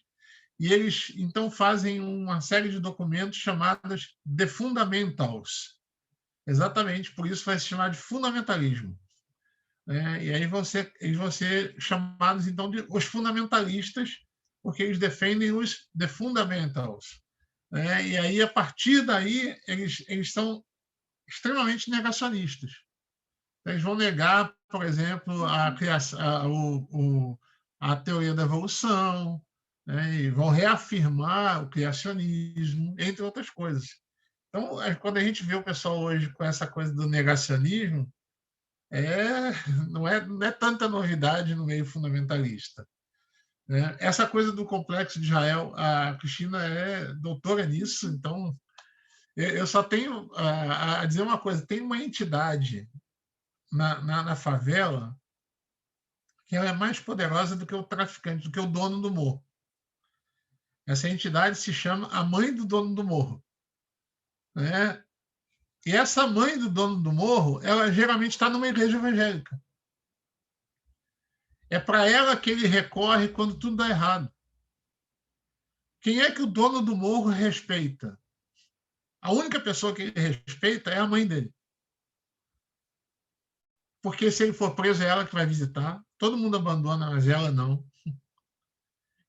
e eles, então, fazem uma série de documentos chamados The Fundamentals. Exatamente, por isso vai se chamar de fundamentalismo. E aí eles vão ser chamados, então, de os fundamentalistas, porque eles defendem os The Fundamentals. E aí, a partir daí, eles são extremamente negacionistas. Eles vão negar, por exemplo, a teoria da evolução, e vão reafirmar o criacionismo, entre outras coisas. Então, quando a gente vê o pessoal hoje com essa coisa do negacionismo, não é tanta novidade no meio fundamentalista. Essa coisa do complexo de Israel, a Cristina é doutora nisso, então eu só tenho a dizer uma coisa: tem uma entidade na favela que ela é mais poderosa do que o traficante, do que o dono do morro. Essa entidade se chama a mãe do dono do morro. E essa mãe do dono do morro, ela geralmente está numa igreja evangélica. É para ela que ele recorre quando tudo dá errado. Quem é que o dono do morro respeita? A única pessoa que ele respeita é a mãe dele. Porque se ele for preso, é ela que vai visitar. Todo mundo abandona, mas ela não.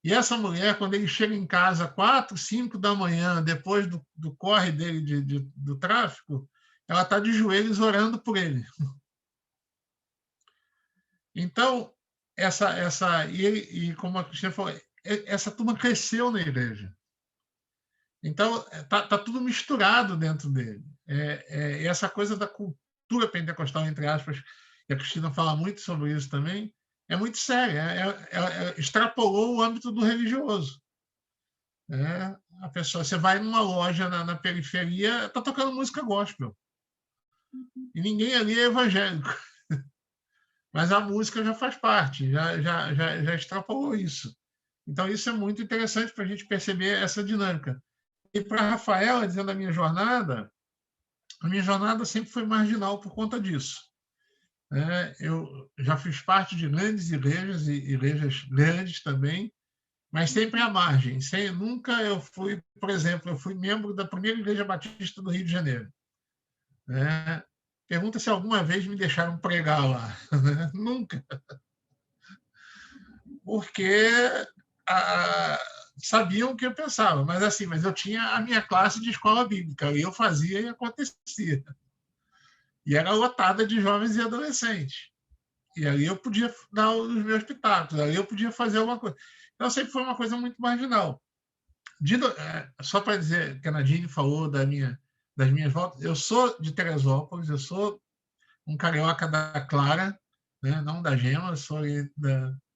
E essa mulher, quando ele chega em casa 4, 5 da manhã, depois do corre dele do tráfico, ela está de joelhos orando por ele. Então, como a Cristina falou, essa turma cresceu na igreja. Então, tá tudo misturado dentro dele. Essa coisa da cultura pentecostal, entre aspas, e a Cristina fala muito sobre isso também, é muito séria. Extrapolou o âmbito do religioso. A pessoa, você vai numa loja na periferia, está tocando música gospel. E ninguém ali é evangélico. Mas a música já faz parte, já extrapolou isso. Então, isso é muito interessante para a gente perceber essa dinâmica. E para a Rafaela, dizendo a minha jornada sempre foi marginal por conta disso. Eu já fiz parte de grandes igrejas, e igrejas grandes também, mas sempre à margem. Nunca eu fui, por exemplo, eu fui membro da primeira Igreja Batista do Rio de Janeiro. Pergunta se alguma vez me deixaram pregar lá. Nunca. Porque sabiam o que eu pensava, mas eu tinha a minha classe de escola bíblica, e eu fazia e acontecia. E era lotada de jovens e adolescentes. E ali eu podia dar os meus pitacos, ali eu podia fazer alguma coisa. Então, sempre foi uma coisa muito marginal. Só para dizer que a Nadine falou das minhas voltas, eu sou de Teresópolis, eu sou um carioca da Clara, né? Não da Gema, eu sou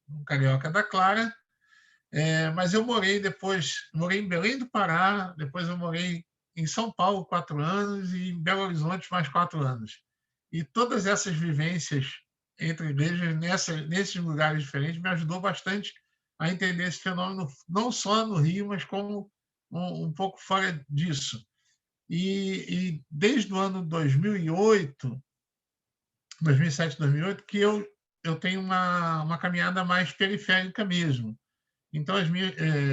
um carioca da Clara, mas eu morei em Belém do Pará, depois eu morei em São Paulo 4 anos e em Belo Horizonte mais 4 anos. E todas essas vivências entre igrejas nesses lugares diferentes me ajudou bastante a entender esse fenômeno, não só no Rio, mas como um pouco fora disso. E desde o ano 2007, 2008, que eu tenho uma caminhada mais periférica mesmo. Então,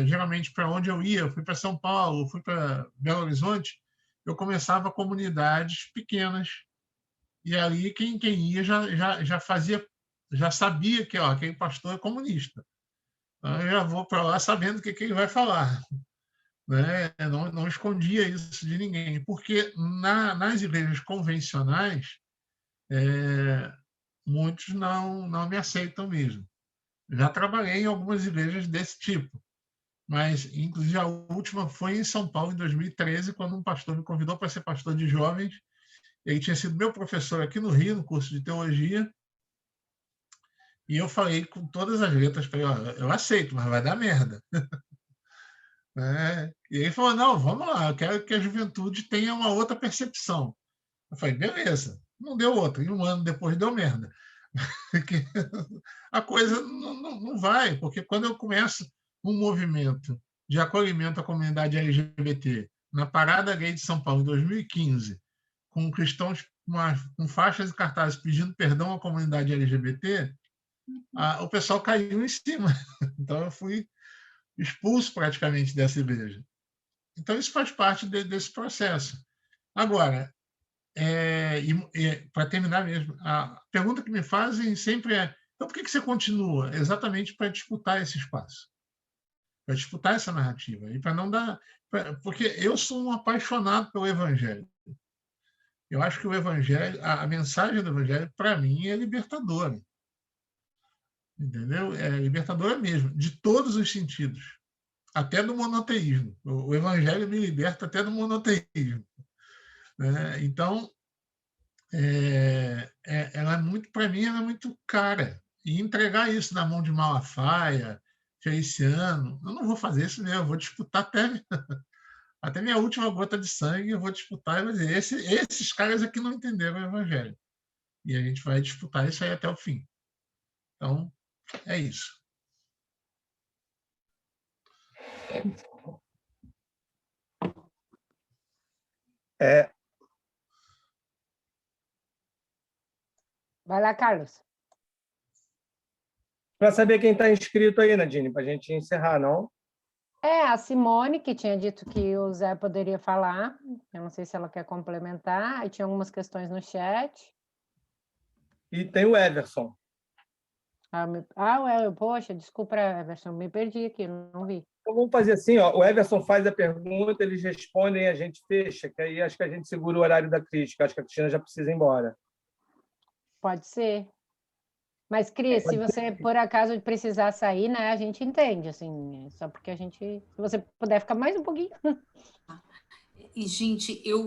geralmente, para onde eu ia, eu fui para São Paulo, fui para Belo Horizonte, eu começava comunidades pequenas, e ali quem ia já sabia que aquele pastor é comunista. Então, eu já vou para lá sabendo o que ele vai falar. Não escondia isso de ninguém, porque nas igrejas convencionais, muitos não me aceitam mesmo. Já trabalhei em algumas igrejas desse tipo, mas, inclusive, a última foi em São Paulo, em 2013, quando um pastor me convidou para ser pastor de jovens. Ele tinha sido meu professor aqui no Rio, no curso de teologia, e eu falei com todas as letras para ele: eu aceito, mas vai dar merda. E ele falou: não, vamos lá, eu quero que a juventude tenha uma outra percepção. Eu falei: beleza. Não deu outra, e 1 ano depois deu merda. Porque a coisa não vai, porque quando eu começo um movimento de acolhimento à comunidade LGBT na Parada Gay de São Paulo, em 2015, com cristãos com faixas e cartazes pedindo perdão à comunidade LGBT, o pessoal caiu em cima. Então, eu fui expulso praticamente dessa igreja. Então, isso faz parte desse processo. Agora, para terminar mesmo, a pergunta que me fazem sempre é: então, por que você continua? Exatamente para disputar esse espaço, para disputar essa narrativa, e para não dar. Porque eu sou um apaixonado pelo Evangelho. Eu acho que o Evangelho, a mensagem do Evangelho, para mim, é libertadora. Entendeu? É libertadora mesmo, de todos os sentidos, até do monoteísmo. O Evangelho me liberta até do monoteísmo. Então, ela para mim, ela é muito cara. E entregar isso na mão de Malafaia, Feliciano, eu não vou fazer isso mesmo, eu vou disputar até minha última gota de sangue, eu vou disputar e vou dizer: esses caras aqui não entenderam o Evangelho. E a gente vai disputar isso aí até o fim. Então, é isso. Vai lá, Carlos. Para saber quem está inscrito aí, Nadine, para a gente encerrar, não? A Simone, que tinha dito que o Zé poderia falar. Eu não sei se ela quer complementar. Aí tinha algumas questões no chat. E tem o Everson. Poxa, desculpa, Everson, me perdi aqui, não vi. Então, vamos fazer assim, ó, o Everson faz a pergunta, eles respondem e a gente fecha, que aí acho que a gente segura o horário da crítica. Acho que a Cristina já precisa ir embora. Pode ser. Mas, Cris, se você por acaso precisar sair, né, a gente entende, assim, só porque a gente, se você puder ficar mais um pouquinho. E, gente, eu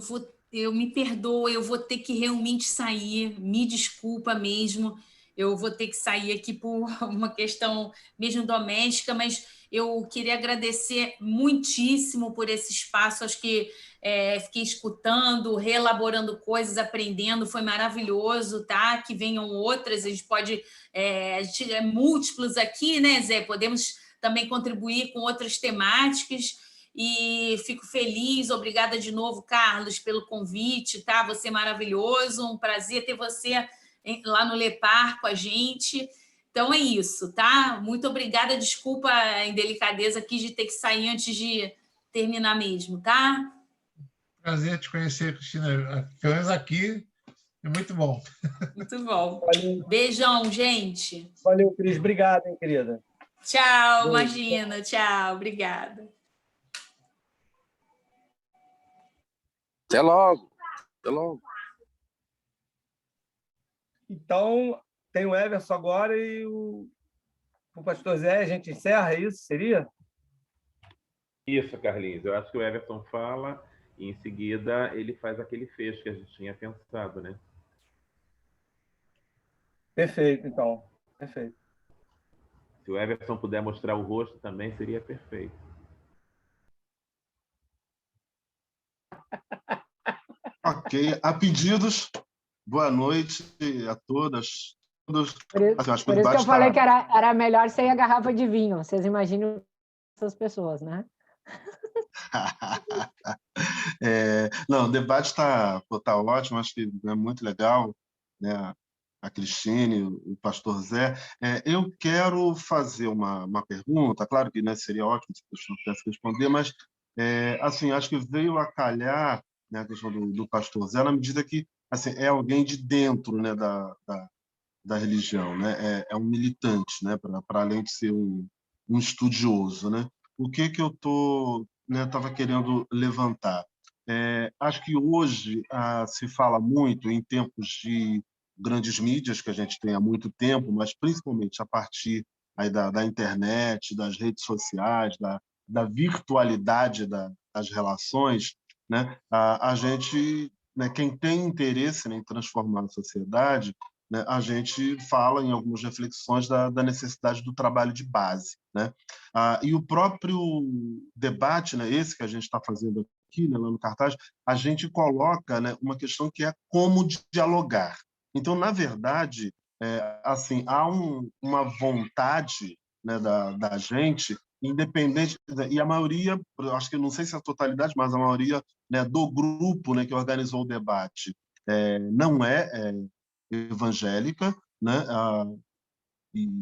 me perdoo, eu vou ter que realmente sair, me desculpa mesmo, eu vou ter que sair aqui por uma questão mesmo doméstica, mas eu queria agradecer muitíssimo por esse espaço, acho que fiquei escutando, reelaborando coisas, aprendendo, foi maravilhoso, tá? Que venham outras, a gente pode, a gente é múltiplos aqui, né, Zé? Podemos também contribuir com outras temáticas, e fico feliz, obrigada de novo, Carlos, pelo convite, tá? Você é maravilhoso, um prazer ter você lá no Lepar com a gente. Então é isso, tá? Muito obrigada, desculpa a indelicadeza aqui de ter que sair antes de terminar mesmo, tá? Prazer te conhecer, Cristina. Pelo menos aqui é muito bom. Muito bom. Valeu, Beijão, gente. valeu, Cris. Obrigado, hein, querida. Tchau, Beijo. imagina. Tchau, obrigada. Até logo. Até logo. Então, tem o Everson agora e o pastor Zé, a gente encerra isso, seria? Isso, Carlinhos. Eu acho que o Everton fala e, em seguida, ele faz aquele fecho que a gente tinha pensado, né? Perfeito, então. Perfeito. Se o Everton puder mostrar o rosto também, seria perfeito. Ok. A pedidos, boa noite a todas. Todos. Assim, acho que o Por isso que eu debate falei que está... era melhor sem a garrafa de vinho. Vocês imaginam essas pessoas, né? Não, o debate está ótimo, acho que é muito legal, né? A Cristine, o pastor Zé. Eu quero fazer uma pergunta, claro que, né, seria ótimo se o pastor pudesse responder, mas assim, acho que veio a calhar, né, a questão do pastor Zé, na medida que assim, é alguém de dentro, né, da religião, né? É um militante, né, para além de ser um estudioso, né? O que eu estava querendo levantar? Acho que hoje se fala muito em tempos de grandes mídias que a gente tem há muito tempo, mas principalmente a partir aí da internet, das redes sociais, da virtualidade das relações, né? A gente, né, quem tem interesse, né, em transformar a sociedade, né, a gente fala em algumas reflexões da necessidade do trabalho de base, né? E o próprio debate, né, esse que a gente está fazendo aqui, né, lá no cartaz, a gente coloca, né, uma questão que é como dialogar. Então, na verdade, assim, há uma vontade, né, da gente, independente, e a maioria, acho que não sei se a totalidade, mas a maioria, né, do grupo, né, que organizou o debate não é evangélica, né?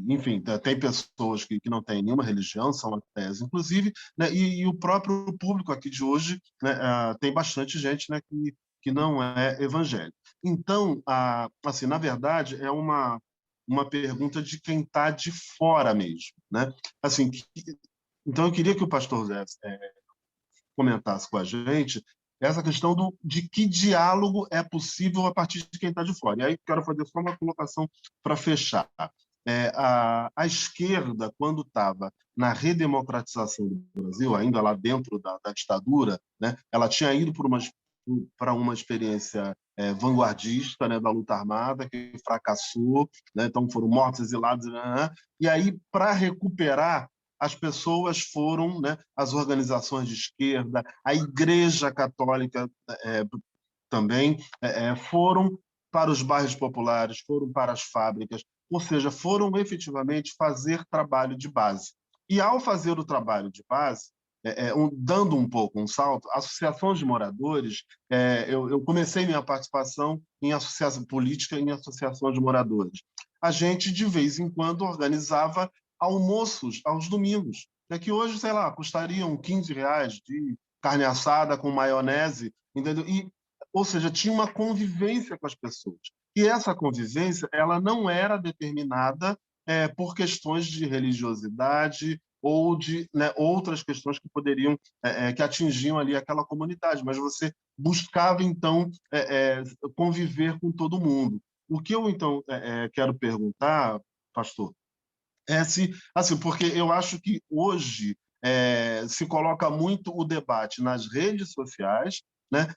Enfim, tem pessoas que não têm nenhuma religião, são ateias, inclusive, né? E o próprio público aqui de hoje, né? Tem bastante gente, né, que não é evangélica. Então, assim, na verdade, é uma pergunta de quem está de fora mesmo, né? Assim, então eu queria que o pastor Zé comentasse com a gente essa questão de que diálogo é possível a partir de quem está de fora. E aí quero fazer só uma colocação para fechar. A esquerda, quando estava na redemocratização do Brasil, ainda lá dentro da ditadura, né, ela tinha ido para uma experiência vanguardista, né, da luta armada, que fracassou, né, então foram mortos, exilados, e aí, para recuperar, as pessoas foram, né, as organizações de esquerda, a Igreja Católica também, foram para os bairros populares, foram para as fábricas, ou seja, foram efetivamente fazer trabalho de base. E, ao fazer o trabalho de base, dando um pouco um salto, associações de moradores, eu comecei minha participação em associação política, em associações de moradores. A gente, de vez em quando, organizava almoços aos domingos, que hoje, sei lá, custariam R$15 de carne assada com maionese, entendeu? Ou seja, tinha uma convivência com as pessoas. E essa convivência ela não era determinada por questões de religiosidade ou de, né, outras questões que poderiam que atingiam ali aquela comunidade, mas você buscava então conviver com todo mundo. O que eu então quero perguntar pastor. Assim, porque eu acho que hoje se coloca muito o debate nas redes sociais, né?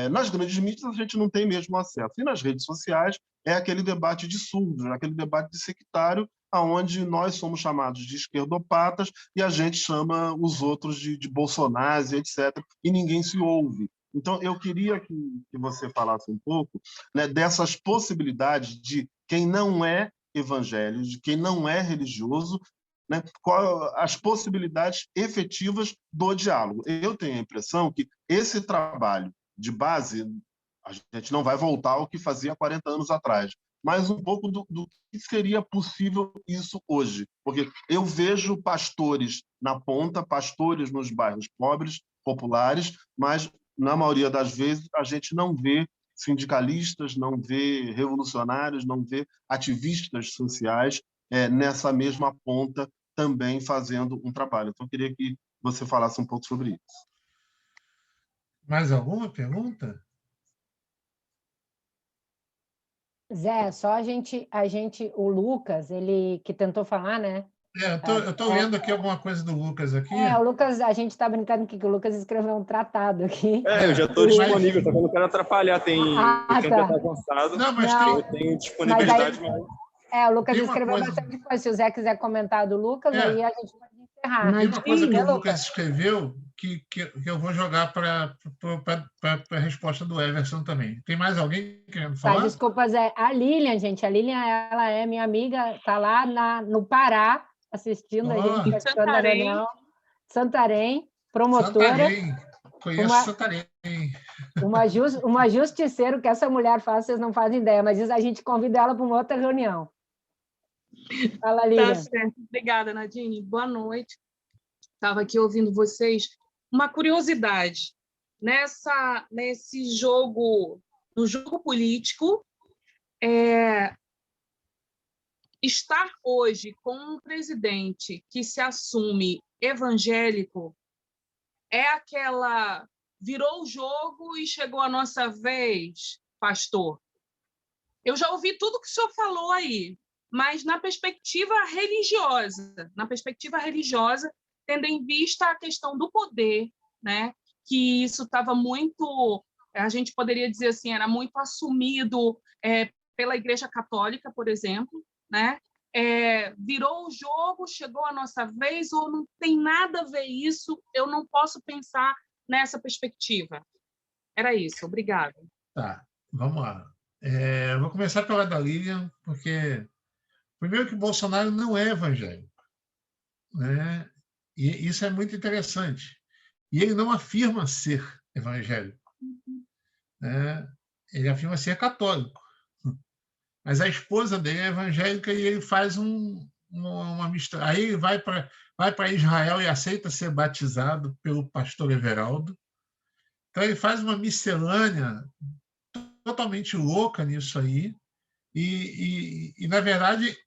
Nas grandes mídias a gente não tem mesmo acesso. E nas redes sociais é aquele debate de surdos, aquele debate de sectário, aonde nós somos chamados de esquerdopatas e a gente chama os outros de bolsonaros, etc. E ninguém se ouve. Então, eu queria que você falasse um pouco, né, dessas possibilidades de quem não é evangélico, de quem não é religioso, né, as possibilidades efetivas do diálogo. Eu tenho a impressão que esse trabalho de base, a gente não vai voltar ao que fazia 40 anos atrás, mas um pouco do que seria possível isso hoje. Porque eu vejo pastores na ponta, pastores nos bairros pobres, populares, mas, na maioria das vezes, a gente não vê sindicalistas, não vê revolucionários, não vê ativistas sociais nessa mesma ponta também fazendo um trabalho. Então, eu queria que você falasse um pouco sobre isso. Mais alguma pergunta? Zé, só o Lucas, ele que tentou falar, né? Eu estou lendo aqui alguma coisa do Lucas aqui. O Lucas, a gente está brincando que o Lucas escreveu um tratado aqui. Eu já estou disponível, só que eu não quero atrapalhar. Tem o tempo já está avançado. Não, mas eu tenho disponibilidade. O Lucas escreveu bastante coisa. Se o Zé quiser comentar do Lucas, aí a gente pode encerrar. Tem uma coisa que o Lucas escreveu que eu vou jogar para a resposta do Everson também. Tem mais alguém querendo falar? Desculpa, Zé. A Lilian, gente. A Lilian, ela é minha amiga, está lá no Pará, assistindo a gente, participando da reunião. Santarém, promotora. Santarém. Conheço Santarém. Uma justiceiro que essa mulher faz, vocês não fazem ideia, mas a gente convida ela para uma outra reunião. Fala, Lilian. Tá certo. Obrigada, Nadine. Boa noite. Estava aqui ouvindo vocês. Uma curiosidade. Nesse jogo, no jogo político, estar hoje com um presidente que se assume evangélico é aquela virou o jogo e chegou a nossa vez, pastor. Eu já ouvi tudo que o senhor falou aí, mas na perspectiva religiosa, tendo em vista a questão do poder, né? Que isso estava muito, a gente poderia dizer assim, era muito assumido pela Igreja Católica, por exemplo, né? Virou o jogo, chegou a nossa vez, ou não tem nada a ver isso, eu não posso pensar nessa perspectiva. Era isso, obrigada. Tá, vamos lá. Vou começar pela da Lilian, porque, primeiro, que Bolsonaro não é evangélico, né? E isso é muito interessante. E ele não afirma ser evangélico, né? Ele afirma ser católico. Mas a esposa dele é evangélica e ele faz uma mistura. Aí ele vai para Israel e aceita ser batizado pelo pastor Everaldo. Então ele faz uma miscelânea totalmente louca nisso aí. E na verdade,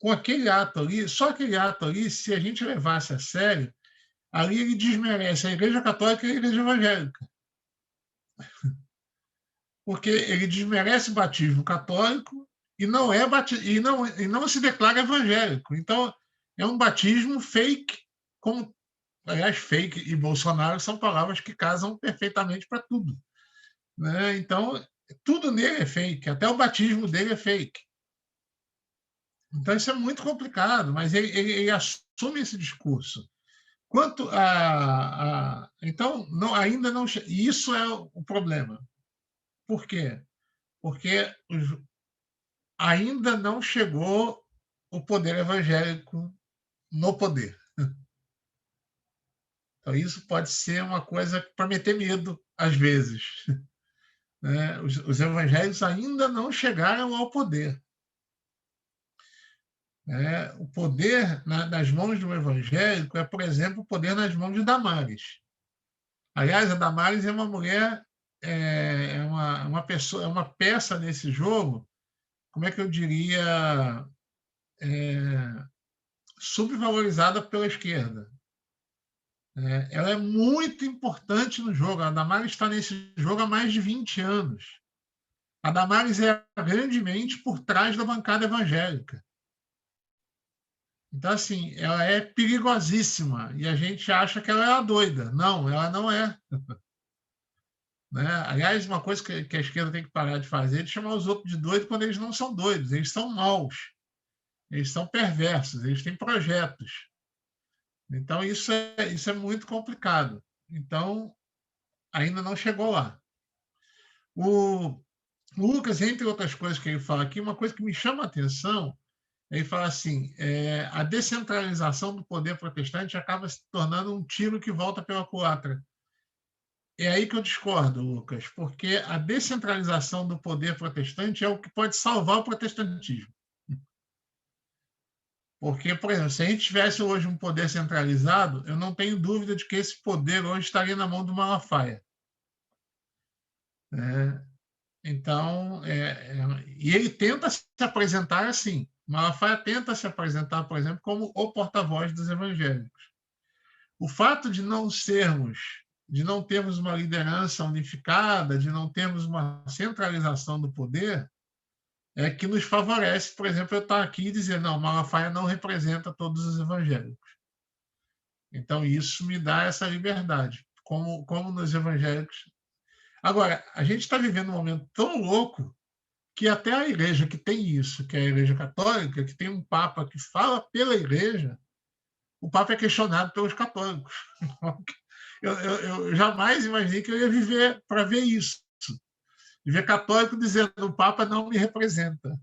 com aquele ato ali, só aquele ato ali, se a gente levasse a sério, ali ele desmerece a Igreja Católica e a Igreja Evangélica. Porque ele desmerece o batismo católico e não se declara evangélico. Então, é um batismo fake, como, aliás, fake e Bolsonaro são palavras que casam perfeitamente para tudo, né? Então, tudo nele é fake, até o batismo dele é fake. Então, isso é muito complicado, mas ele assume esse discurso. Quanto a... Então, ainda não... Isso é o problema. Por quê? Porque ainda não chegou o poder evangélico no poder. Então, isso pode ser uma coisa para meter medo, às vezes, né? Os evangélicos ainda não chegaram ao poder. O poder nas mãos do evangélico é, por exemplo, o poder nas mãos de Damares. Aliás, a Damares é uma mulher, uma pessoa, é uma peça nesse jogo, como é que eu diria, subvalorizada pela esquerda. Ela é muito importante no jogo. A Damares está nesse jogo há mais de 20 anos. A Damares é a grande mente por trás da bancada evangélica. Então, assim, ela é perigosíssima e a gente acha que ela é a doida. Não, ela não é. Né? Aliás, uma coisa que a esquerda tem que parar de fazer é de chamar os outros de doidos quando eles não são doidos, eles são maus, eles são perversos, eles têm projetos. Então, isso é muito complicado. Então, ainda não chegou lá. O Lucas, entre outras coisas que ele fala aqui, uma coisa que me chama a atenção, ele fala assim, a descentralização do poder protestante acaba se tornando um tiro que volta pela culatra. É aí que eu discordo, Lucas, porque a descentralização do poder protestante é o que pode salvar o protestantismo. Porque, por exemplo, se a gente tivesse hoje um poder centralizado, eu não tenho dúvida de que esse poder hoje estaria na mão do Malafaia. Então, e ele tenta se apresentar assim. Malafaia tenta se apresentar, por exemplo, como o porta-voz dos evangélicos. O fato de não termos uma liderança unificada, de não termos uma centralização do poder, é que nos favorece, por exemplo, eu estar aqui e dizer, não, Malafaia não representa todos os evangélicos. Então, isso me dá essa liberdade, como nos evangélicos. Agora, a gente está vivendo um momento tão louco que até a igreja que tem isso, que é a Igreja Católica, que tem um Papa que fala pela igreja, o Papa é questionado pelos católicos. Eu jamais imaginei que eu ia viver para ver isso. Viver católico dizendo o Papa não me representa.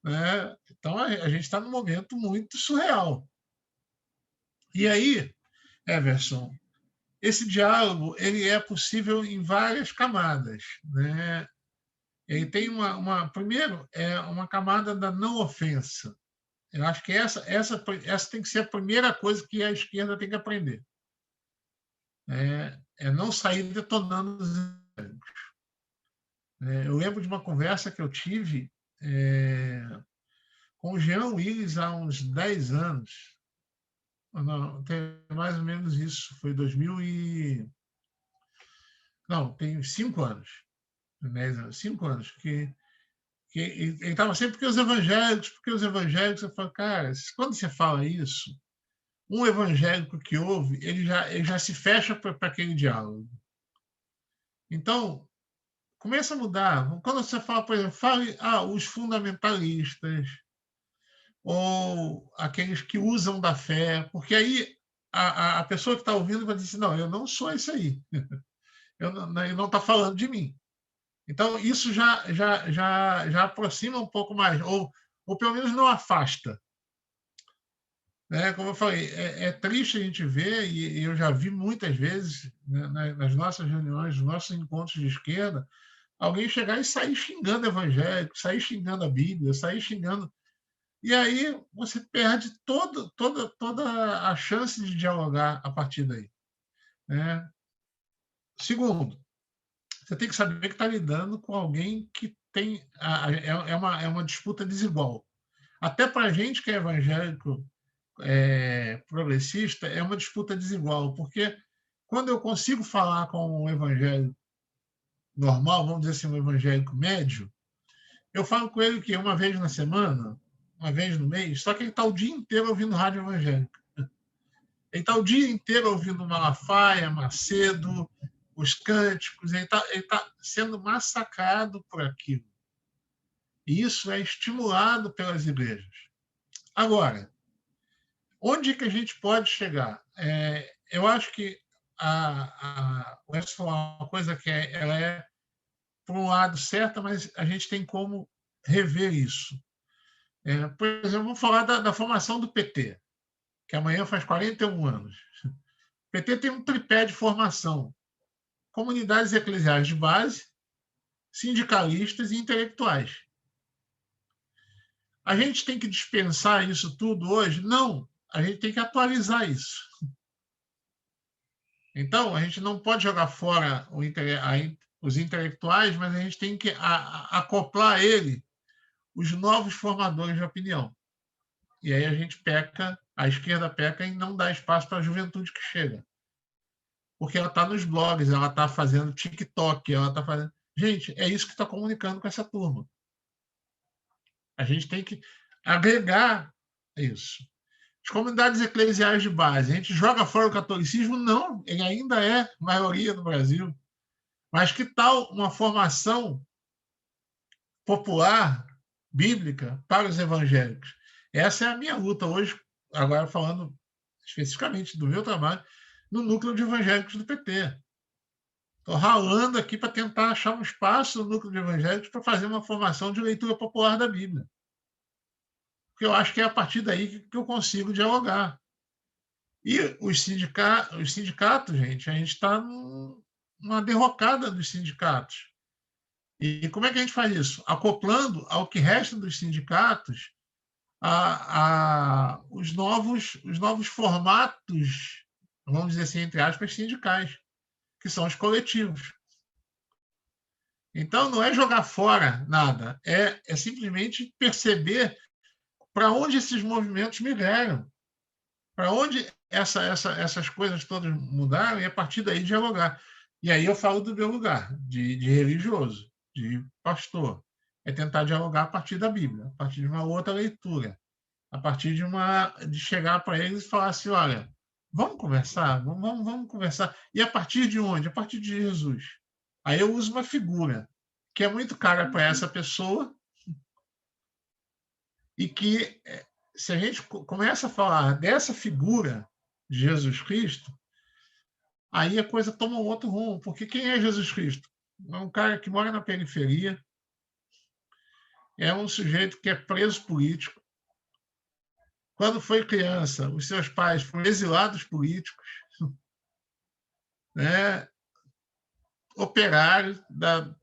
Né? Então, a gente está num momento muito surreal. E aí, Everson, esse diálogo ele é possível em várias camadas. Né? Ele tem primeiro, uma camada da não ofensa. Eu acho que essa tem que ser a primeira coisa que a esquerda tem que aprender. É não sair detonando os evangélicos. Eu lembro de uma conversa que eu tive com o Jean Willis há uns 10 anos. Não, tem mais ou menos isso. Foi 2000 e... Não, tem 5 anos. 10 anos, 5 anos. Que ele estava sempre porque os evangélicos. Eu falo, cara, quando você fala isso, um evangélico que ouve, ele já se fecha para aquele diálogo. Então, começa a mudar. Quando você fala, por exemplo, fale os fundamentalistas ou aqueles que usam da fé, porque aí a pessoa que está ouvindo vai dizer, não, eu não sou esse aí. Ele não está falando de mim. Então, isso já aproxima um pouco mais, ou pelo menos não afasta. Como eu falei, é triste a gente ver, e eu já vi muitas vezes, né, nas nossas reuniões, nos nossos encontros de esquerda, alguém chegar e sair xingando evangélico, sair xingando a Bíblia, sair xingando... E aí você perde toda a chance de dialogar a partir daí. Né? Segundo, você tem que saber que está lidando com alguém que tem... É uma disputa desigual. Até para a gente que é evangélico progressista, é uma disputa desigual, porque quando eu consigo falar com um evangélico normal, vamos dizer assim, um evangélico médio, eu falo com ele que uma vez na semana, uma vez no mês, só que ele está o dia inteiro ouvindo rádio evangélica. Ele está o dia inteiro ouvindo Malafaia, Macedo, os cânticos, ele tá sendo massacrado por aquilo. E isso é estimulado pelas igrejas. Agora, onde que a gente pode chegar? Eu acho que o Edson falou uma coisa que ela é, por um lado, certa, mas a gente tem como rever isso. Por exemplo, vamos falar da formação do PT, que amanhã faz 41 anos. O PT tem um tripé de formação: comunidades eclesiais de base, sindicalistas e intelectuais. A gente tem que dispensar isso tudo hoje? Não, a gente tem que atualizar isso. Então, a gente não pode jogar fora os intelectuais, mas a gente tem que acoplar a ele os novos formadores de opinião. E aí a esquerda peca em não dar espaço para a juventude que chega. Porque ela está nos blogs, ela está fazendo TikTok, ela está fazendo... Gente, é isso que está comunicando com essa turma. A gente tem que agregar isso. As comunidades eclesiais de base, a gente joga fora o catolicismo? Não, ele ainda é maioria no Brasil. Mas que tal uma formação popular, bíblica, para os evangélicos? Essa é a minha luta hoje, agora falando especificamente do meu trabalho, no núcleo de evangélicos do PT. Estou ralando aqui para tentar achar um espaço no núcleo de evangélicos para fazer uma formação de leitura popular da Bíblia. Porque eu acho que é a partir daí que eu consigo dialogar. E os sindicatos, gente, a gente está numa derrocada dos sindicatos. E como é que a gente faz isso? Acoplando ao que resta dos sindicatos os novos formatos, vamos dizer assim, entre aspas, sindicais, que são os coletivos. Então, não é jogar fora nada, é simplesmente perceber para onde esses movimentos migraram, para onde essas coisas todas mudaram, e a partir daí dialogar. E aí eu falo do meu lugar, de religioso, de pastor. É tentar dialogar a partir da Bíblia, a partir de uma outra leitura, a partir de chegar para eles e falar assim, olha, vamos conversar, vamos conversar. E a partir de onde? A partir de Jesus. Aí eu uso uma figura que é muito cara para essa pessoa e que, se a gente começa a falar dessa figura de Jesus Cristo, aí a coisa toma um outro rumo. Porque quem é Jesus Cristo? É um cara que mora na periferia, é um sujeito que é preso político. Quando foi criança, os seus pais foram exilados políticos, né? Operários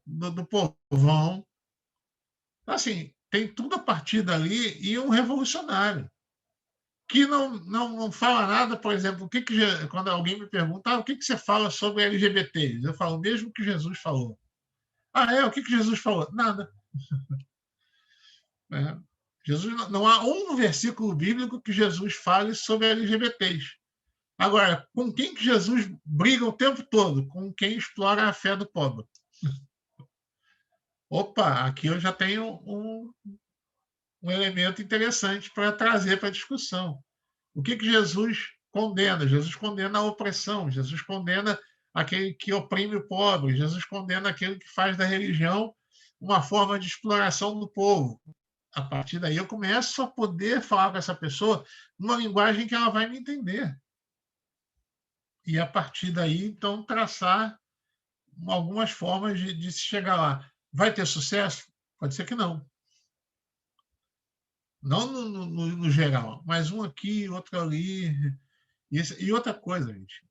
do povão. Assim, tem tudo a partir dali, e um revolucionário que não fala nada, por exemplo, quando alguém me pergunta o que você fala sobre LGBTs, eu falo o mesmo que Jesus falou. O que Jesus falou? Nada. Jesus, não há um versículo bíblico que Jesus fale sobre LGBTs. Agora, com quem que Jesus briga o tempo todo? Com quem explora a fé do pobre. Opa, aqui eu já tenho um elemento interessante para trazer para a discussão. O que Jesus condena? Jesus condena a opressão, Jesus condena aquele que oprime o pobre, Jesus condena aquele que faz da religião uma forma de exploração do povo. A partir daí eu começo a poder falar com essa pessoa numa linguagem que ela vai me entender. E a partir daí, então, traçar algumas formas de se chegar lá. Vai ter sucesso? Pode ser que não. Não no geral, mas um aqui, outro ali. E outra coisa, gente,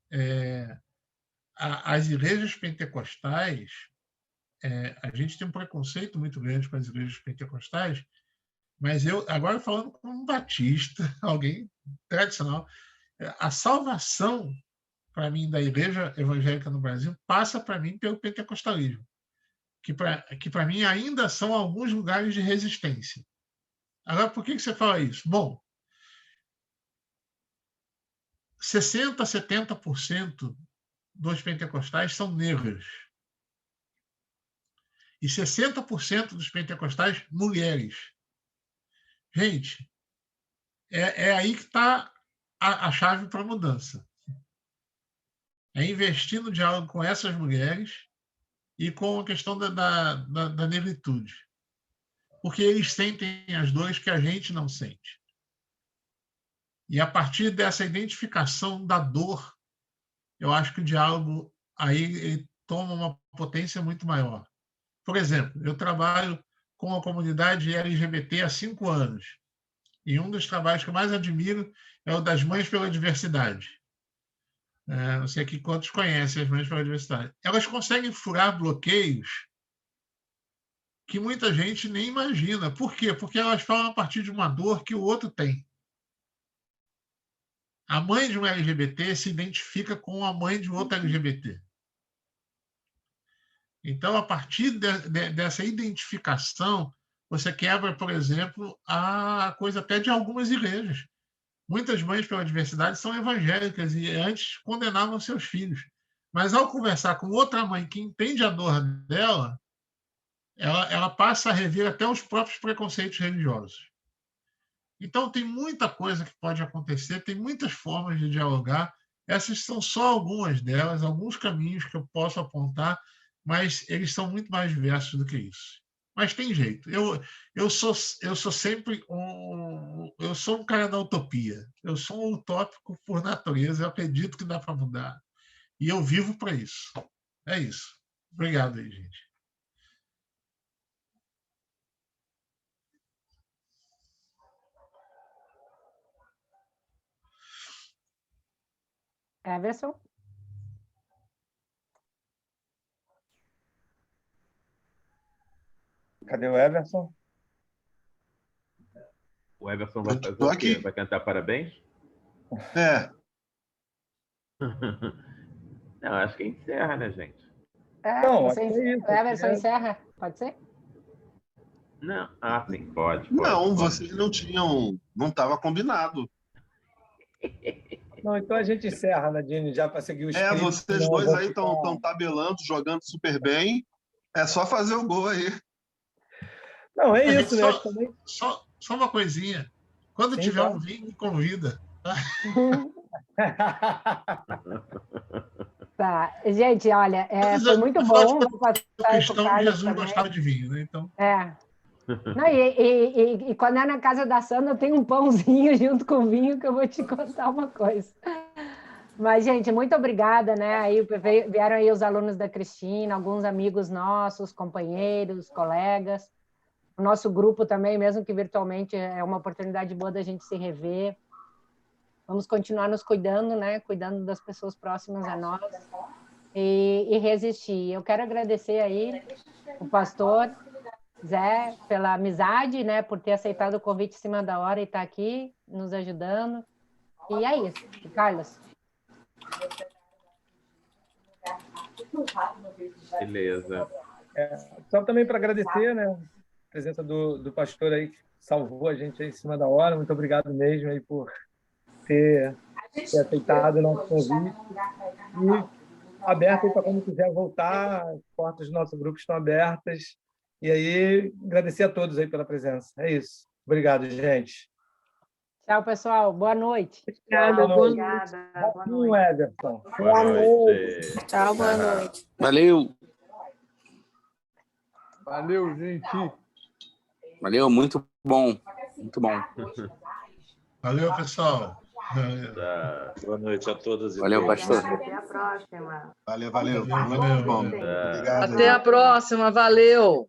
as igrejas pentecostais, a gente tem um preconceito muito grande com as igrejas pentecostais, mas agora falando como um batista, alguém tradicional, a salvação, para mim, da igreja evangélica no Brasil passa, para mim, pelo pentecostalismo, que para mim ainda são alguns lugares de resistência. Agora, por que você fala isso? Bom, 60%, 70% dos pentecostais são negros. E 60% dos pentecostais, mulheres. Gente, é aí que está a chave para a mudança. É investir no diálogo com essas mulheres e com a questão da negritude. Porque eles sentem as dores que a gente não sente. E a partir dessa identificação da dor, eu acho que o diálogo aí ele toma uma potência muito maior. Por exemplo, eu trabalho com a comunidade LGBT há 5 anos. E um dos trabalhos que eu mais admiro é o das Mães pela Diversidade. Não sei aqui quantos conhecem as Mães pela Diversidade. Elas conseguem furar bloqueios que muita gente nem imagina. Por quê? Porque elas falam a partir de uma dor que o outro tem. A mãe de um LGBT se identifica com a mãe de outro LGBT. Então, a partir dessa identificação, você quebra, por exemplo, a coisa até de algumas igrejas. Muitas mães pela diversidade são evangélicas e antes condenavam seus filhos. Mas, ao conversar com outra mãe que entende a dor dela, ela passa a rever até os próprios preconceitos religiosos. Então, tem muita coisa que pode acontecer, tem muitas formas de dialogar. Essas são só algumas delas, alguns caminhos que eu posso apontar, mas eles são muito mais diversos do que isso. Mas tem jeito. Eu sou sempre eu sou um cara da utopia. Eu sou um utópico por natureza. Eu acredito que dá para mudar. E eu vivo para isso. É isso. Obrigado aí, gente. Everson? Cadê o Everson? O Everson vai fazer o quê? Vai cantar parabéns? É. Não, acho que encerra, né, gente? Não, Você, o Everson encerra, pode ser? Não, sim, pode. Não, vocês não tinham, não estava combinado. Não, então a gente encerra, Nadine, já para seguir o script. Vocês dois aí estão tabelando, jogando super bem. É só fazer o gol aí. Não, é isso, né? Só uma coisinha. Quando Sim, tiver tá. um vinho, me convida. Tá, gente, olha, foi muito bom. Vou passar O isso pro cristão de Carlos Jesus também. gostava de vinho, né? Então... Não, e quando é na casa da Sandra, tem um pãozinho junto com o vinho que eu vou te contar uma coisa. Mas, gente, muito obrigada, né? Aí vieram aí os alunos da Cristina, alguns amigos nossos, companheiros, colegas. O nosso grupo também, mesmo que virtualmente, é uma oportunidade boa da gente se rever. Vamos continuar nos cuidando, né? Cuidando das pessoas próximas a nós e resistir. Eu quero agradecer aí o pastor Zé pela amizade, né? Por ter aceitado o convite em cima da hora e estar aqui nos ajudando. E é isso. Carlos. Beleza. Só também para agradecer, né? A presença do pastor aí, que salvou a gente aí em cima da hora. Muito obrigado mesmo aí por ter aceitado o nosso convite. E aberto aí para quando quiser voltar, as portas do nosso grupo estão abertas. E aí, agradecer a todos aí pela presença. É isso. Obrigado, gente. Tchau, pessoal. Boa noite. Obrigada. Boa noite, Everson. Boa noite. Tchau, boa noite. Valeu. Valeu, gente. Valeu, muito bom. Muito bom. Valeu, pessoal. Boa noite a todas e Valeu, todos. pastor. Até a próxima. Valeu. Valeu. Muito bom. Obrigado. Até a próxima. Valeu.